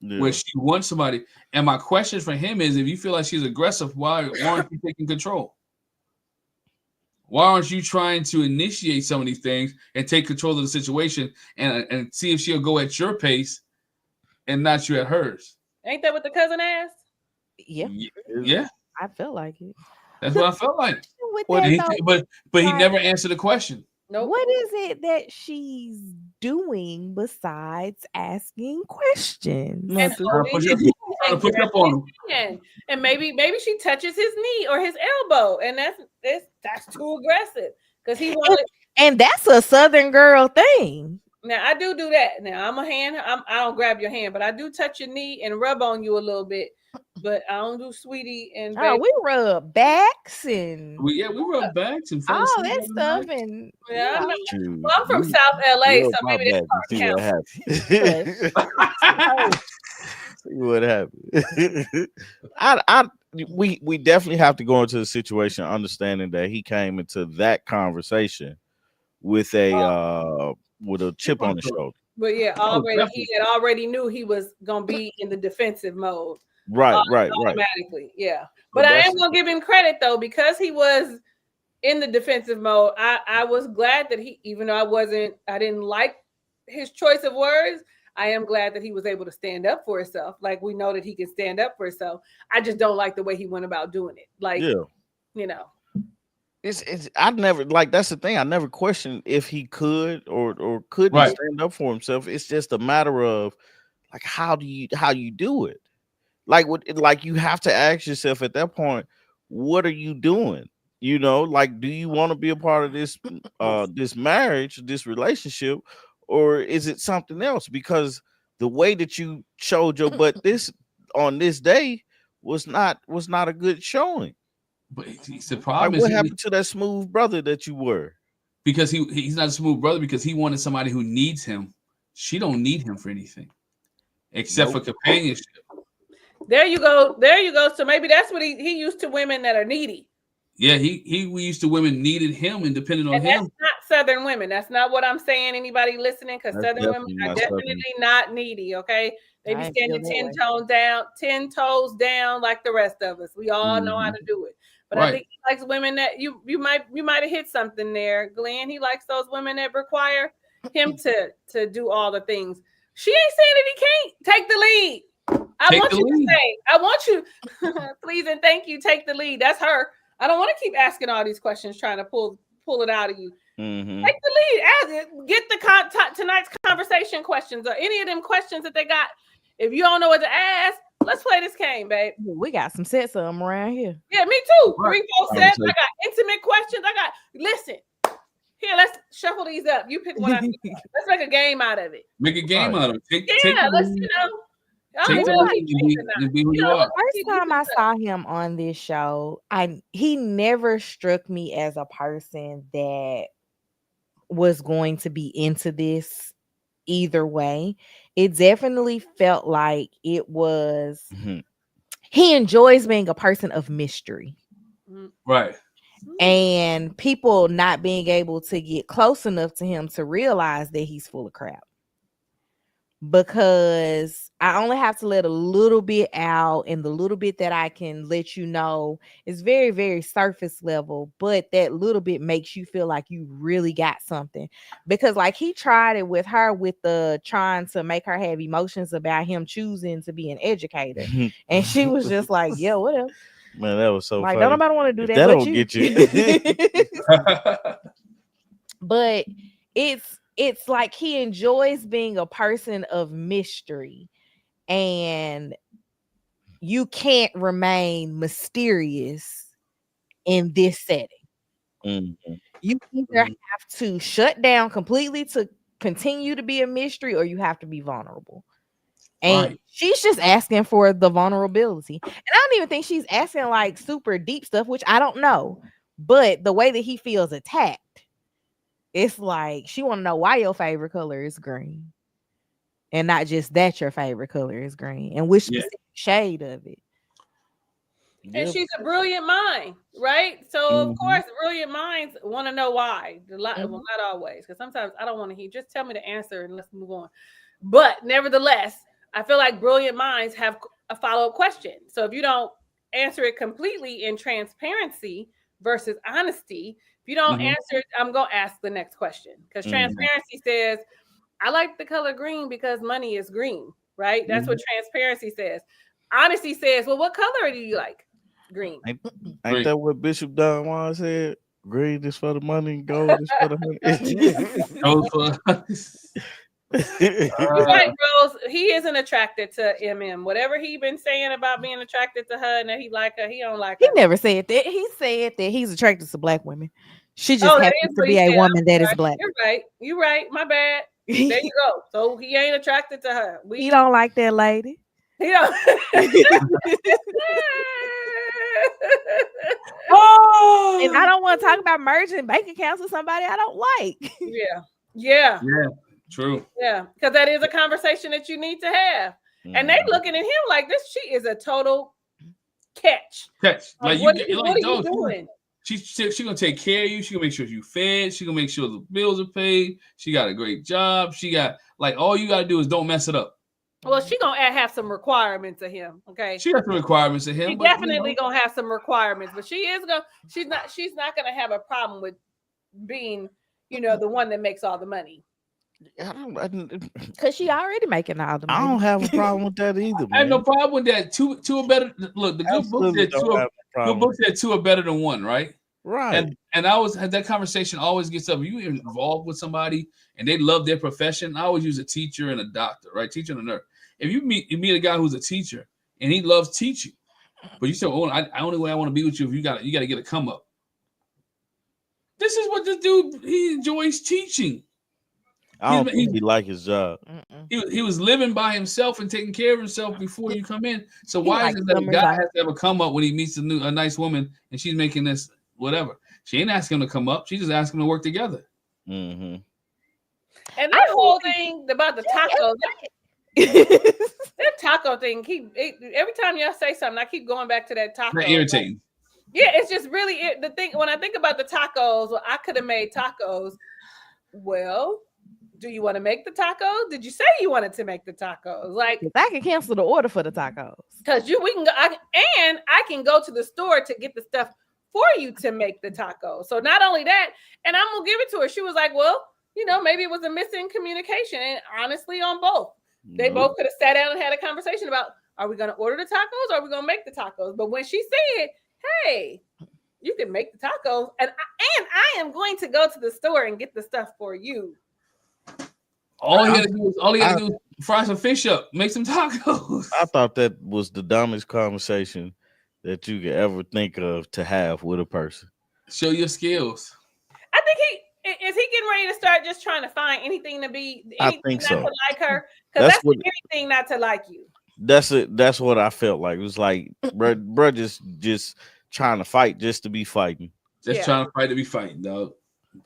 Yeah. Where she wants somebody. And my question for him is, if you feel like she's aggressive, why aren't you taking control? Why aren't you trying to initiate some of these things and take control of the situation and see if she'll go at your pace and not you at hers? Ain't that what the cousin asked? Yeah, Yeah, I feel like it. that's what I felt like. With What that, He- though, but he Right. never answered the question. Nope. what is it that she's doing besides asking questions? And Nothing. Trying to push up, trying to push up on him. And maybe she touches his knee or his elbow, and that's too aggressive because he wanted. And that's a Southern girl thing. Now I do that. Now I don't grab your hand, but I do touch your knee and rub on you a little bit. But I don't do sweetie and Oh, baby. we rub backs and We rub backs and fell all asleep that every stuff, night. and Yeah, I'm, Shoot. well, I'm from You- South LA, you so rub my maybe back and see what happens. See what happens. We definitely have to go into the situation understanding that he came into that conversation with a chip on his shoulder. But yeah, definitely. he had already knew he was gonna be in the defensive mode. Right. Automatically, yeah. But But I that's- am gonna give him credit though, because he was in the defensive mode. I was glad that he, even though I didn't like his choice of words, I am glad that he was able to stand up for himself. Like, we know that he can stand up for himself. I just don't like the way he went about doing it. Like, Yeah. you know. It's I never, like, that's the thing. I never questioned if he could or couldn't Right. stand up for himself. It's just a matter of like how you do it. Like you have to ask yourself at that point, what are you doing? You know, like, do you want to be a part of this this marriage, this relationship, or is it something else? Because the way that you showed your butt on this day was not a good showing. But the Like, problem what is happened to that smooth brother that you were? because he's not a smooth brother because he wanted somebody who needs him. She don't need him for anything except for companionship. There you go. So maybe that's what he used to women that are needy. Yeah, we used to women needed him and depended on And him. that's not Southern women. That's not what I'm saying. Anybody listening, because That's Southern women definitely are not definitely Southern. not needy. Okay, they be I standing feel that 10 toes down like the rest of us. We all know how to do it. But I Right. think he likes women that you might have hit something there, Glenn. He likes those women that require him to do all the things. She ain't saying that he can't take the lead. I want you, please and thank you, take the lead. That's her. I don't want to keep asking all these questions, trying to pull it out of you. Mm-hmm. Take the lead. Ask it. Get the tonight's conversation questions or any of them questions that they got. If you don't know what to ask, let's play this game, babe. We got some sets of them around here. Yeah, me too. 3, 4 sets. I got intimate questions. Listen. Here, let's shuffle these up. You pick one. Let's make a game out of it. Make a game out of it. Take Let's, take the lead and be who you are. First time I saw him on this show, he never struck me as a person that was going to be into this either way. It definitely felt like it was. Mhm. He enjoys being a person of mystery. Right. And people not being able to get close enough to him to realize that he's full of crap. Because I only have to let a little bit out, and the little bit that I can let you know is very, very surface level, but that little bit makes you feel like you really got something. Because like he tried it with her with the trying to make her have emotions about him choosing to be an educator. And she was just like, yeah, whatever. Man, that was so Like, funny. don't nobody want to do If that, that but don't you. get you. But it's like he enjoys being a person of mystery, and you can't remain mysterious in this setting. Mm-hmm. You either have to shut down completely to continue to be a mystery, or you have to be vulnerable. And she's just asking for the vulnerability. And I don't even think she's asking like super deep stuff, which I don't know. But the way that he feels attacked, it's like she want to know why your favorite color is green, and not just that your favorite color is green, and which specific shade of it. And she's a brilliant mind, right? So of course, brilliant minds want to know why. Well, not always, because sometimes I don't want to hear. Just tell me the answer and let's move on. But nevertheless, I feel like brilliant minds have a follow-up question. So if you don't answer it completely in transparency versus honesty, if you don't answer it, I'm gonna ask the next question, because transparency says, I like the color green because money is green, right? That's what transparency says. Honesty says, well, what color do you like? Green. Ain't that what Bishop Don Juan said? Green is for the money, gold is for the honey. Right, Rose. He isn't attracted to MM. Whatever he been saying about being attracted to her and that he like her, he don't like her. He never said that. He said that he's attracted to black women. She just happens to be a woman that is black. You're right. You're right. My bad. There you go. So he ain't attracted to her. He don't like that lady. He don't. Oh, and I don't want to talk about merging bank accounts with somebody I don't like. Yeah. True. Yeah, because that is a conversation that you need to have. And they looking at him like this. She is a total catch. Like what are you doing? She's gonna take care of you. She's gonna make sure you fed. She's gonna make sure the bills are paid. She got a great job. She got like all you gotta do is don't mess it up. Well, she gonna have some requirements of him. Okay, she has some requirements of him. She definitely gonna have some requirements, but she's not gonna have a problem with being, the one that makes all the money. Because she already making all the money. I don't have a problem with that either, man. I have no problem with that. Two are better. Look, the good book said two are better than one, right? Right. And I had that conversation always gets up. You involved with somebody and they love their profession. I always use a teacher and a doctor, right? Teacher and a nurse. If you meet a guy who's a teacher and he loves teaching, but you say, "Oh, only way I want to be with you if you got to get a come up." This is what this dude he enjoys teaching. I don't think he like his job. He was living by himself and taking care of himself before you come in. So why is it that a guy has to have a come up when he meets a nice woman and she's making this whatever? She ain't asking him to come up. She just asking him to work together. And that whole thing about the taco, that taco thing, every time y'all say something, I keep going back to that taco. That's irritating. Yeah, it's just really the thing. When I think about the tacos, well, I could have made tacos. Well, do you want to make the tacos? Did you say you wanted to make the tacos? Like, I can cancel the order for the tacos. Because we can go, I can go to the store to get the stuff for you to make the tacos. So not only that, and I'm gonna give it to her. She was like, well, maybe it was a missing communication. And honestly, on both, they both could have sat down and had a conversation about, are we gonna order the tacos or are we gonna make the tacos? But when she said, hey, you can make the tacos, and I am going to go to the store and get the stuff for you. All he had to do is fry some fish up, make some tacos. I thought that was the dumbest conversation that you could ever think of to have with a person. Show your skills. I think is he getting ready to start just trying to find anything to be anything not to like her? Because that's anything not to like you. That's it. That's what I felt like. It was like, bro, just trying to fight just to be fighting. Just trying to fight to be fighting, dog.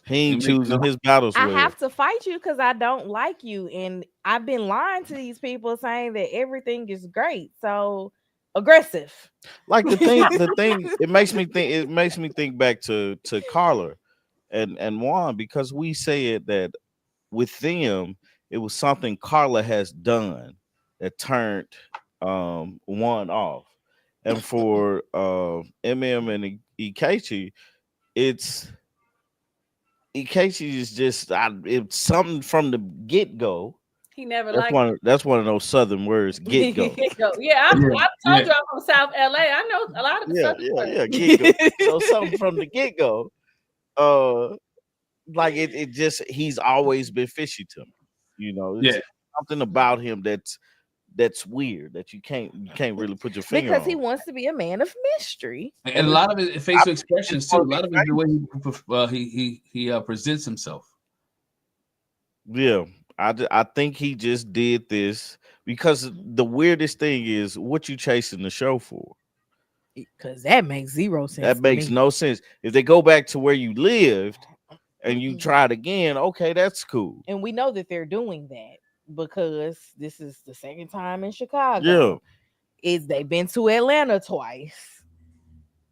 He ain't choosing his battles I well. have to fight you because I don't like you, and I've been lying to these people saying that everything is great. So aggressive. Like the thing. It makes me think back to Carla and Juan, because we said that with them it was something Carla has done that turned Juan off, and for MM and Ikechi, it's Ikechi is just it's something from the get go. He never That's liked one. That's one of those Southern words. Get go. it. Yeah, I've told you I'm from South LA. I know a lot of the Southern words. Get go. So something from the get go. Like it just he's always been fishy to me. You know, it's something about him that's weird that you can't really put your finger because on. he wants to be a man of mystery, and a lot of it facial expressions too. A lot of it the way he presents himself. Yeah, I think he just did this because the weirdest thing is what you chasing the show for. Because that makes zero sense. That makes no sense. If they go back to where you lived and you try it again, okay, that's cool. And we know that they're doing that because this is the second time in Chicago. Yeah. They've been to Atlanta twice.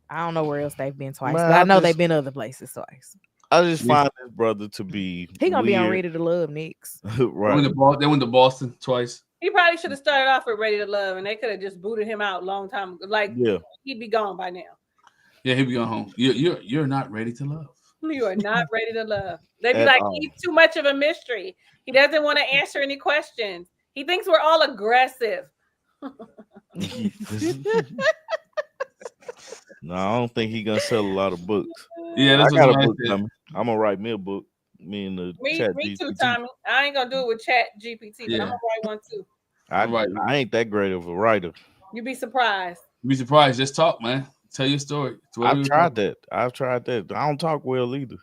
I don't know where else they've been twice, Man, but I know they've been other places twice. I just find this brother to be he gonna weird. be on Ready to Love next. Right. They went to Boston twice. He probably should have started off with Ready to Love, and they could have just booted him out a long time ago. Like, he'd be gone by now. Yeah, he'd be going home. You're not ready to love. You are not ready to love. They'd be like, he's too much of a mystery. He doesn't want to answer any questions. He thinks we're all aggressive. No, I don't think he's gonna sell a lot of books. Yeah, that's I got a book coming. I'm gonna write me a book. Me too, Tommy. I ain't gonna do it with Chat GPT, but I'm gonna write one too. I ain't that great of a writer. You'd be surprised. Just talk, man. Tell your story. I've tried that. I don't talk well either.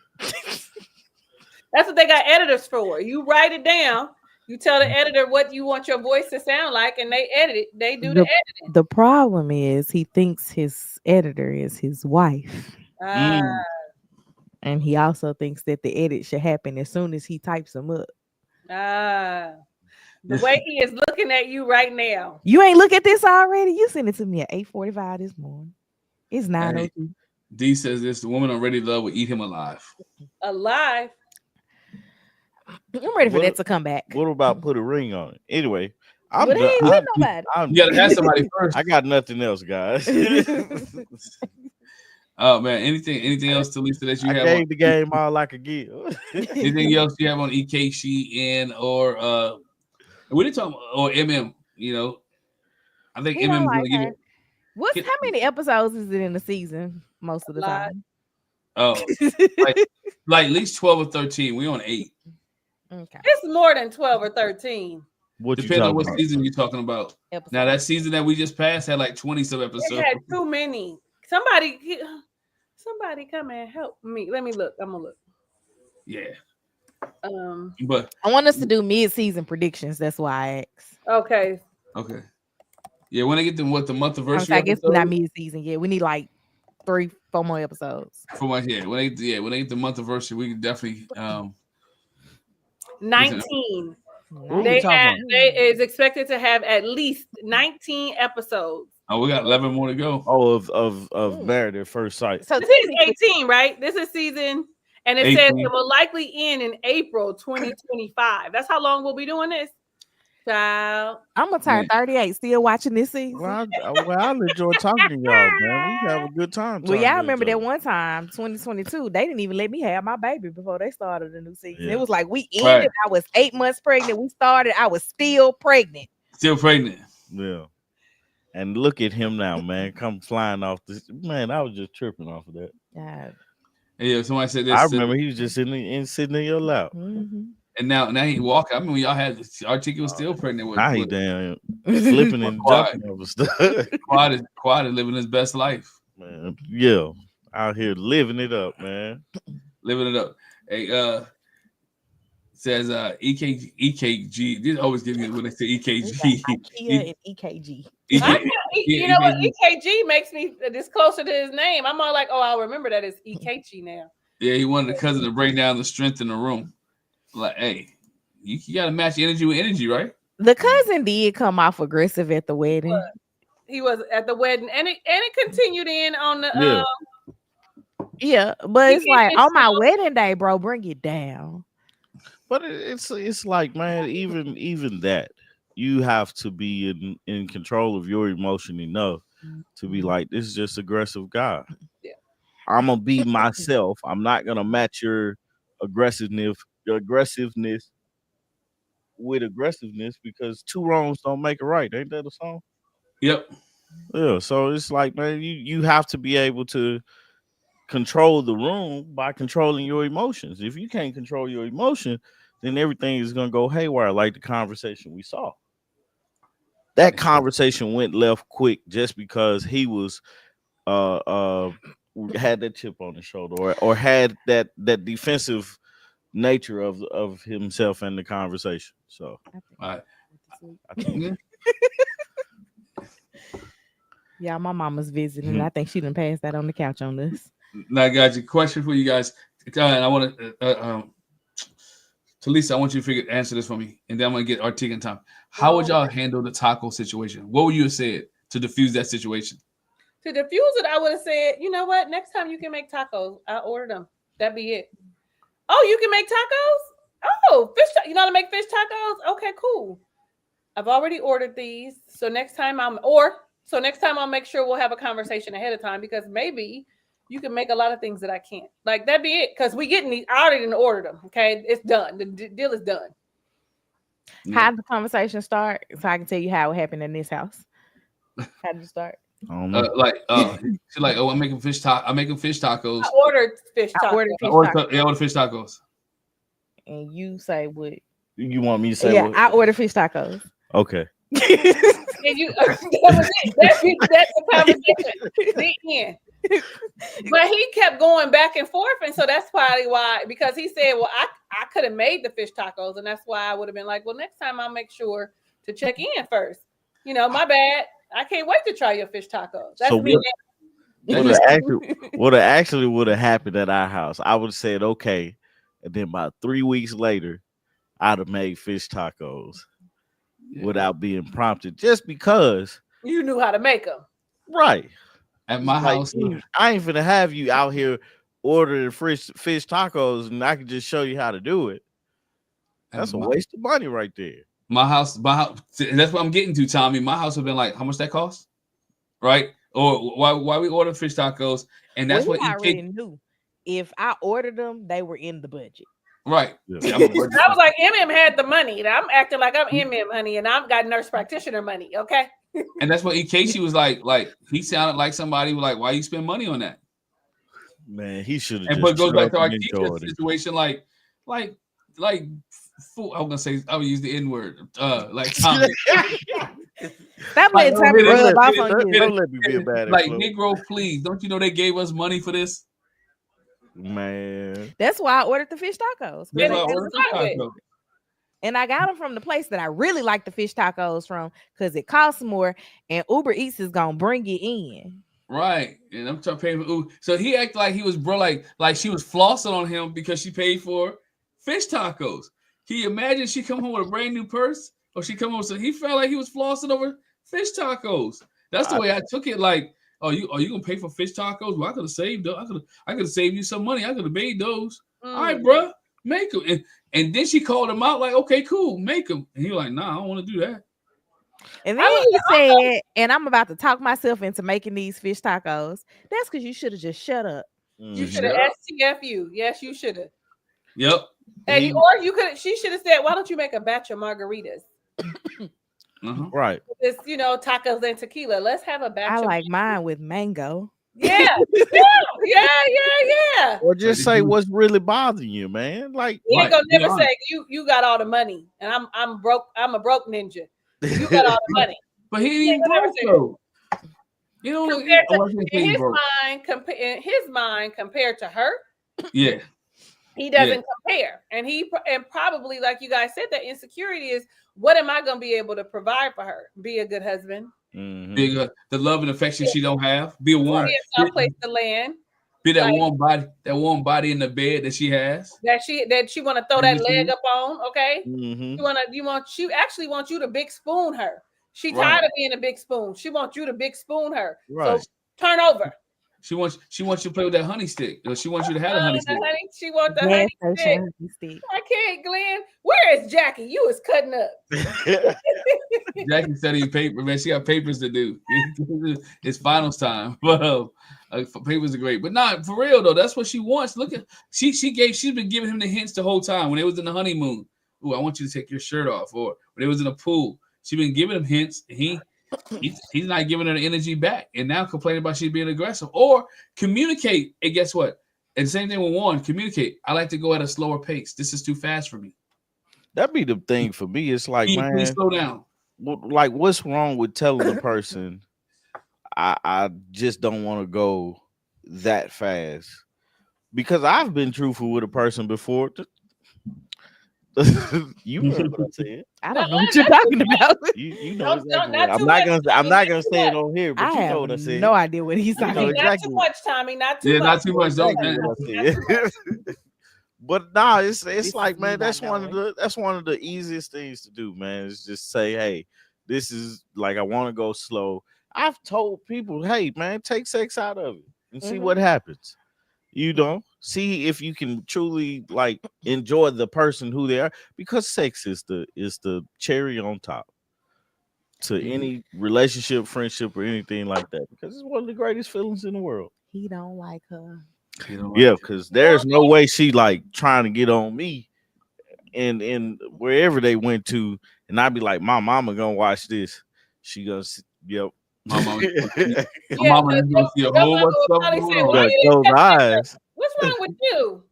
That's what they got editors for. You write it down. You tell the editor what you want your voice to sound like, and they edit it. They do the editing. The problem is he thinks his editor is his wife. And he also thinks that the edit should happen as soon as he types them up. The way he is looking at you right now. You ain't look at this already? You sent it to me at 8:45 this morning. It's 9:02. D says this: the woman on Ready to Love will eat him alive. Alive? I'm ready for that to come back. What about put a ring on it? Anyway, I'm done. You gotta ask somebody first. I got nothing else, guys. Oh man, anything else, Talisa, that you have? I gave the game all I could give. Anything else you have on EKC or we didn't talk or MM? You know, I think MM is gonna give it. How many episodes is it in the season most of the time? Oh, like at least 12 or 13. We on 8. Okay, it's more than 12 or 13. Depends on what season you're talking about. Now that season that we just passed had like 20 some episodes. It had too many. Somebody come and help me. Let me look. I'm gonna look. Yeah. But I want us to do mid-season predictions. That's why I asked. Okay. Yeah, when I get to the month of verse. I guess not mid-season yet. We need like 3-4 more episodes. When I get the month of verse, we can definitely 19. They is expected to have at least 19 episodes. Oh, we got 11 more to go. Oh, of Married at First Sight. So this is 18, right? This is season, and it 18. Says it will likely end in April 2025. That's how long we'll be doing this. Child. I'm gonna turn 38. Still watching this season. Well, I enjoy talking to y'all, man. We have a good time. Well, y'all remember that one time, 2022, they didn't even let me have my baby before they started the new season. Yeah. It was like we ended. Right. I was 8 months pregnant. We started. I was still pregnant. Yeah. And look at him now, man. Come flying off this. Man, I was just tripping off of that. Yeah, somebody said this. I remember he was just sitting in your lap. Mm-hmm. And now he walking. I mean, when y'all had Article was still pregnant with. Now he damn flipping and jumping over stuff. Quad is living his best life. Man, yeah. Out here living it up, man. Living it up. Hey, says EKG. These always give me when they say EKG. IKEA and EKG. You know what? EKG makes me this closer to his name. I'm all like, oh, I'll remember that it's EKG now. Yeah, he wanted the cousin to bring down the strength in the room. Like, hey, you got to match energy with energy, right? The cousin did come off aggressive at the wedding. He was at the wedding, and it continued in on the. Yeah. Yeah, but He it's did like his on my wedding day, bro, bring it down. But it's like, man, even that, you have to be in control of your emotion enough to be like, this is just aggressive guy. Yeah. I'm gonna be myself. I'm not gonna match your aggressiveness with aggressiveness, because two wrongs don't make a right. Ain't that a song? Yep. Yeah. So it's like, man, you have to be able to control the room by controlling your emotions. If you can't control your emotion, then everything is gonna go haywire, like the conversation we saw. That conversation went left quick just because he was had that chip on his shoulder, or had that defensive nature of himself in the conversation. So All right. I think Yeah, my mama's visiting. And I think she done passed that on the couch on this. Now, I got a question for you guys. And I want to, Talisa, I want you to answer this for me, and then I'm gonna get Artiga in time. How would y'all handle the taco situation? What would you have said to diffuse that situation? To diffuse it, I would have said, you know what? Next time you can make tacos, I order them. That'd be it. Oh, you can make tacos? Oh, you know how to make fish tacos? Okay, cool. I've already ordered these, so next time I'll make sure we'll have a conversation ahead of time, because maybe you can make a lot of things that I can't. Like, that'd be it, because we getting these. I already didn't order them. Okay, it's done. The deal is done. How did the conversation start? So I can tell you how it happened in this house. How did it start? I don't know. She's like, oh, I'm making fish tacos. I ordered fish tacos. I ordered fish tacos. And you say what? You want me to say? Yeah, what? I ordered fish tacos. Okay. And you, that was it. That's the conversation. The end. But he kept going back and forth, and so that's probably why. Because he said, "Well, I could have made the fish tacos," and that's why I would have been like, "Well, next time I'll make sure to check in first." You know, my bad. I can't wait to try your fish tacos. That's So me. what actually would have happened at our house? I would have said okay, and then about 3 weeks later, I'd have made fish tacos without being prompted, just because You knew how to make them. Right. At my house, I ain't finna have you out here ordering fish tacos, and I can just show you how to do it. That's a waste of money right there. My house, that's what I'm getting to, Tommy. My house would have been like, how much that cost? Right? Or why we order fish tacos? And that's what I already knew. If I ordered them, they were in the budget. Right. Yeah. I was like, MM had the money. And I'm acting like I'm MM, honey, and I've got nurse practitioner money. Okay. And that's what Casey was like he sounded like somebody was like, why you spend money on that? Man, he should have. And but it goes back to our teacher situation, like fool. I was gonna say I would use the N-word. Like Tommy. That made time rub off on you. Don't let me be a bad like influence. Negro, please. Don't you know they gave us money for this? Man. That's why I ordered the fish tacos. That's why I ordered fish tacos. And I got them from the place that I really like the fish tacos from, because it costs more, and Uber Eats is gonna bring it in. Right. And I'm trying to pay for Uber. So he acted like he was like she was flossing on him because she paid for fish tacos. Can you imagine she come home with a brand new purse? Or she come home, so he felt like he was flossing over fish tacos. That's the way I took it. Like, are you gonna pay for fish tacos? Well, I could have saved those. I could have saved you some money. I could have made those. All right, bro, make them. And then she called him out like, okay, cool, make them. And he was like, nah, I don't want to do that. And then he said, and I'm about to talk myself into making these fish tacos. That's because you should have just shut up. You should have STFU. Yes, you should have. Yep. And she should have said, why don't you make a batch of margaritas? Right. It's, tacos and tequila. Let's have a batch. I like mine with mango. Yeah. Yeah. Or just say what's really bothering you, man. Like, you ain't gonna never say you got all the money and I'm broke. I'm a broke ninja. You got all the money. But he ain't broke though. You know, in his mind compared to her. Yeah. He doesn't compare, and probably, like you guys said, that insecurity is, what am I going to be able to provide for her? Be a good husband, be the love and affection she don't have. Be a woman. Be a place to land. Feel that Like- warm body in the bed that she has. that she want to throw that leg up on. Okay, she actually wants you to big spoon her. She tired of being a big spoon. She wants you to big spoon her. Right. So turn over. She wants you to play with that honey stick. Or she wants you to have a honey stick. She wants the honey stick. I can't, Glenn. Where is Jackie? You was cutting up. Jackie's studying paper, man. She got papers to do. It's finals time. But papers are great. But not for real though. That's what she wants. Look at she's been giving him the hints the whole time when they was in the honeymoon. Ooh, I want you to take your shirt off. Or when they was in the pool, she been giving him hints. And he's not giving her the energy back, and now complaining about she being aggressive. Or communicate. And guess what? And the same thing with Warren. Communicate. I like to go at a slower pace. This is too fast for me. That'd be the thing for me. It's like, man, please slow down. Like, what's wrong with telling a person, I just don't want to go that fast? Because I've been truthful with a person before. You know what I'm saying? I don't know what you're talking about. You know exactly I'm not gonna say it on here, but you know what I'm saying. No idea what he's talking about. Not too much, Tommy. Not too much. Not too much. Don't. But nah, it's like, man, that's one of the easiest things to do, man. Is just say, hey, this is like, I want to go slow. I've told people, hey, man, take sex out of it and see what happens. You know, see if you can truly like enjoy the person who they are, because sex is the cherry on top to any relationship, friendship, or anything like that, because it's one of the greatest feelings in the world. He don't like her. Yeah, because there's no way she like trying to get on me and wherever they went to, and I'd be like, my mama gonna watch this. She gonna yep. My mama is gonna see a whole bunch of stuff going on. Those eyes. What's wrong with you?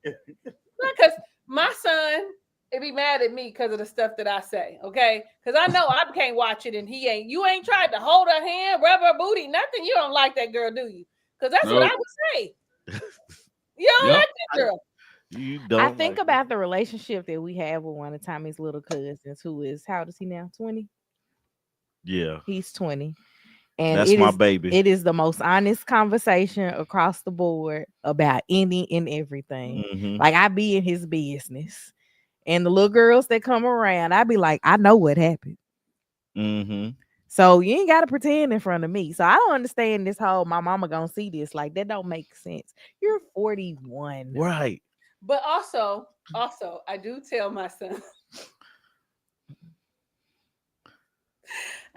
Because my son, it be mad at me because of the stuff that I say, okay? Because I know I can't watch it and he ain't. You ain't tried to hold her hand, rub her booty, nothing. You don't like that girl, do you? Because that's what I would say. You don't like that girl. You don't. I think about the relationship that we have with one of Tommy's little cousins, who is, how old is he now? 20? Yeah. He's 20. And that's my baby. It is the most honest conversation across the board about any and everything. Mm-hmm. Like, I be in his business. And the little girls that come around, I be like, I know what happened. Mm-hmm. So you ain't got to pretend in front of me. So I don't understand this whole, my mama gonna see this. Like, that don't make sense. You're 41. Right. But also, I do tell my son.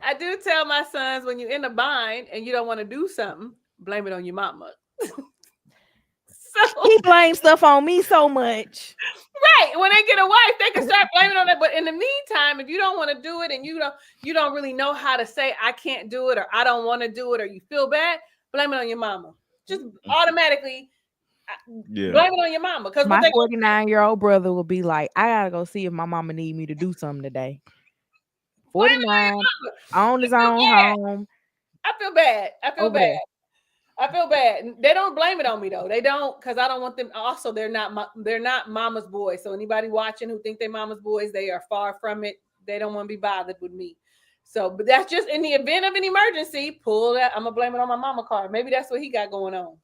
I do tell my sons, when you're in a bind and you don't want to do something, blame it on your mama. He blames stuff on me so much. Right. When they get a wife, they can start blaming on that. But in the meantime, if you don't want to do it and you don't really know how to say I can't do it, or I don't want to do it, or you feel bad, blame it on your mama. Just automatically blame it on your mama. Because my 49-year-old brother will be like, I gotta go see if my mama need me to do something today. 49 on his own home. I feel bad. I feel bad. They don't blame it on me though. They don't, because I don't want them. Also, they're not mama's boys. So anybody watching who think they're mama's boys, they are far from it. They don't want to be bothered with me. So, but that's just in the event of an emergency. Pull that. I'm gonna blame it on my mama card. Maybe that's what he got going on.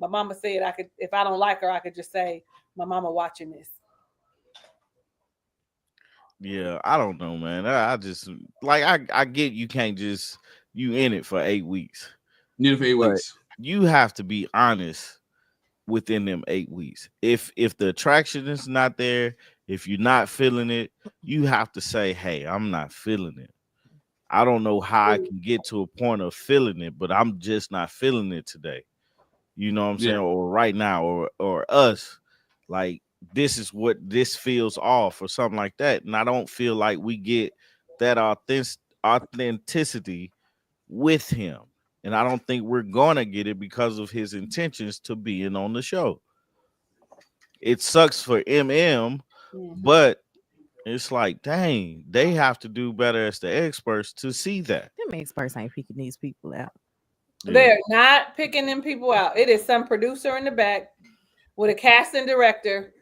My mama said I could, if I don't like her, I could just say my mama watching this. Yeah, I don't know, man. I just like I get you can't just you in it for 8 weeks. You in it for 8 weeks. You have to be honest within them 8 weeks. If the attraction is not there, if you're not feeling it, you have to say, hey, I'm not feeling it. I don't know how I can get to a point of feeling it, but I'm just not feeling it today. You know what I'm saying? Or right now, or us, like, this is what this feels off or something like that. And I don't feel like we get that authenticity with him. And I don't think we're going to get it because of his intentions to being on the show. It sucks for MM, but it's like, dang, they have to do better as the experts to see that. Them experts ain't picking these people out. Yeah. They're not picking them people out. It is some producer in the back with a casting director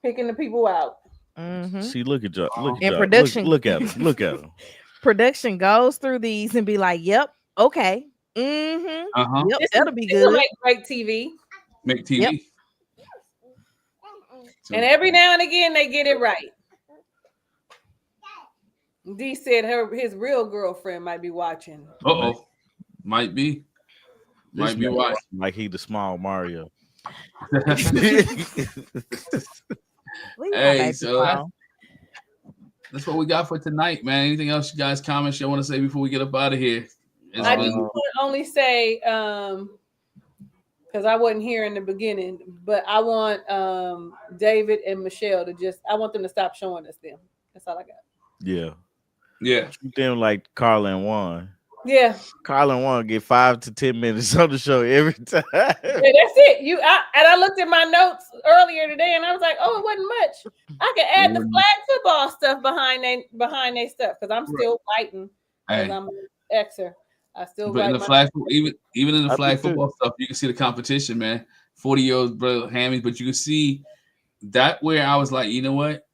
picking the people out. Mm-hmm. See, look at y'all. Production. Look at him. Look at him. Production goes through these and be like, yep, okay. Mm-hmm. Uh-huh. Yep, that'll be good. Like great TV. make TV. Yep. So, And every now and again, they get it right. D said his real girlfriend might be watching. might be. This Might be man why. like he the small Mario. Hey, so that's what we got for tonight, man. Anything else you guys comments you want to say before we get up out of here? I just want to only say, because I wasn't here in the beginning, but I want David and Michelle I want them to stop showing us them. That's all I got. Yeah. Treat them like Carla and Juan. Yeah. Carla and Juan get 5 to 10 minutes on the show every time. Yeah, that's it. I looked at my notes earlier today and I was like, oh, it wasn't much. I could add the flag football stuff behind their stuff because I'm still writing because I'm an Xer. I still but in the flag, even in the flag football stuff, you can see the competition, man. 40-year-old brother hammies, but you can see that where I was like, you know what?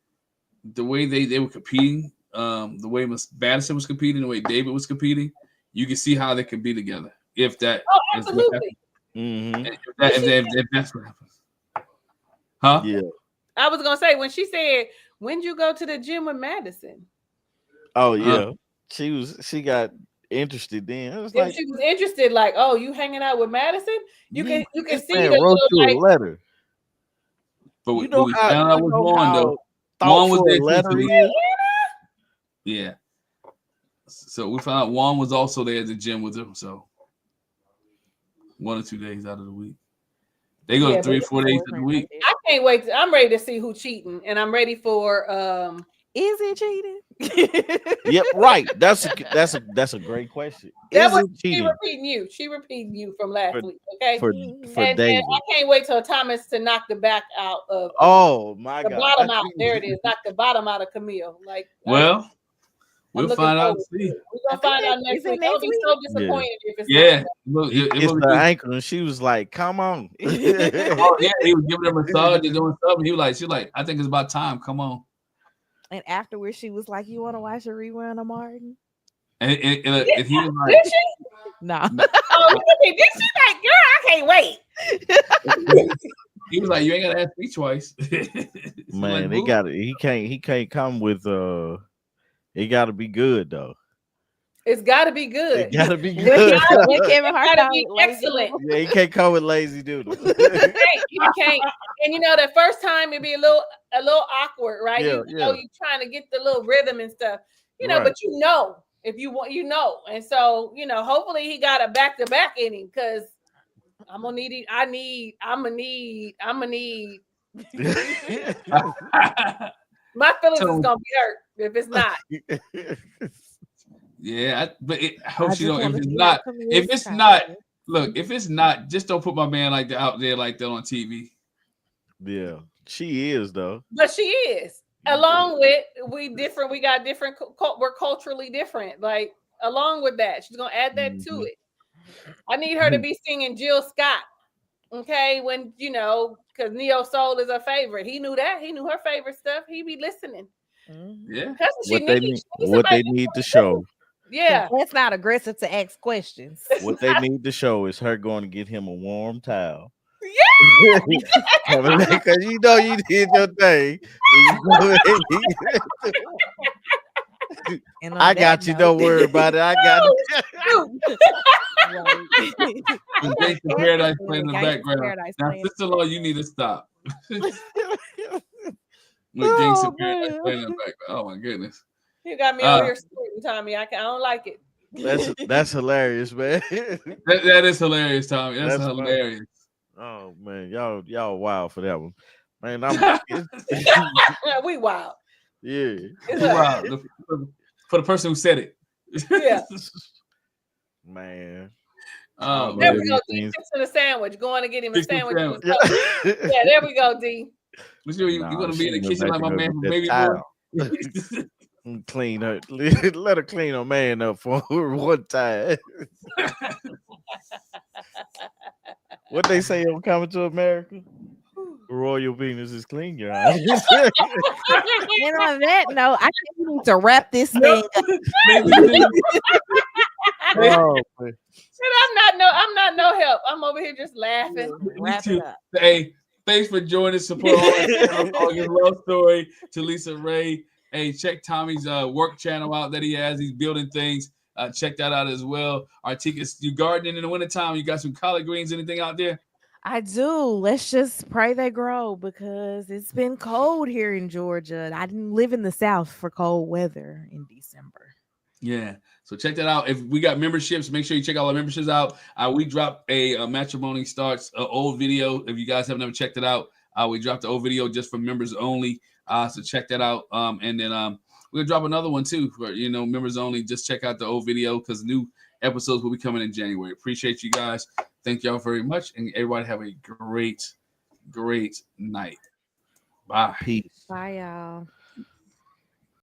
The way they were competing, the way Madison was competing, the way David was competing, you can see how they can be together. If that, absolutely. If that's what happens, huh? Yeah. I was gonna say when she said, "When'd you go to the gym with Madison?" Oh yeah, she got interested then. It was like she was interested, like, oh, you hanging out with Madison? You can see the wrote you a letter. But we found out with Juan though. Juan was there too. Yeah. So we found out Juan was also there at the gym with him. So 1 or 2 days out of the week. They go 3 or 4 days of the week. I can't wait. I'm ready to see who cheating, and I'm ready for is it cheating? Yep, right. That's a great question. She repeating you from last week. Okay. For David. And I can't wait till Thomas to knock the back out of my the God. bottom out. There it is. Knock the bottom out of Camille. We'll find out. We're gonna find out next week. I'll be so disappointed if it's it's the ankle, and she was like, "Come on." He was giving her a massage and doing something. She's like, I think it's about time. Come on. And afterwards, she was like, "You want to watch a rerun of Martin?" And he was like, "Did she?" No. Did she? Like, girl, I can't wait. He was like, "You ain't gotta ask me twice." Man, like, he can't come with it got to be good though. It's got to be good. It got to be good. Kevin Hart got to be excellent. Yeah, he can't come with lazy doodle. You can't. And the first time it'd be a little awkward, right? Yeah, you're trying to get the little rhythm and stuff, but if you want, and so hopefully he got a back-to-back inning because I'm gonna need. I'm gonna need. My feelings is gonna be hurt if it's not. Yeah, but I hope she don't. If it's not, look. If it's not, just don't put my man like that out there like that on TV. Yeah, she is though. But she is. Along with we got different. We're culturally different. Like along with that, she's gonna add that to it. I need her to be singing Jill Scott. Okay, when because Neo Soul is her favorite. He knew that. He knew her favorite stuff. He be listening. Yeah, that's what they need to show. Yeah, that's not aggressive to ask questions. What they need to show is her going to get him a warm towel. Yeah, because you did your thing. I got you. Don't worry about it. I got it. Gangsta Paradise playing in the background. Now, sister-in-law, you need to stop. With Gangsta Paradise playing in the background. Oh my goodness. You got me over here squirting, Tommy. I don't like it. That's hilarious, man. that is hilarious, Tommy. That's hilarious. Funny. Oh man, y'all wild for that one, man. We wild. Yeah, it's wild for the person who said it. Yeah, man. There we go. D fixing a sandwich. Going to get him a sandwich. Yeah, there we go, D. You want to be in the kitchen like my man from Baby Boy? Clean her. Let her clean her man up for one time. What they say on Coming to America? Royal Venus is clean, your eyes. And on that note, I think we need to wrap this thing up. Oh, man. And I'm not no help. I'm over here just laughing. Wrap it up. Hey, thanks for joining. Support August Love Story to Lisa Ray. Hey, check Tommy's work channel out that he has. He's building things. Check that out as well. Articus, you gardening in the wintertime? You got some collard greens? Anything out there? I do. Let's just pray they grow because it's been cold here in Georgia. I didn't live in the South for cold weather in December. Yeah. So check that out. If we got memberships, make sure you check all our memberships out. We dropped a Matrimony Starts old video. If you guys have never checked it out, we dropped the old video just for members only. So check that out. And then we'll drop another one too for members only. Just check out the old video because new episodes will be coming in January. Appreciate you guys. Thank y'all very much. And everybody have a great night. Bye. Peace. Bye, y'all.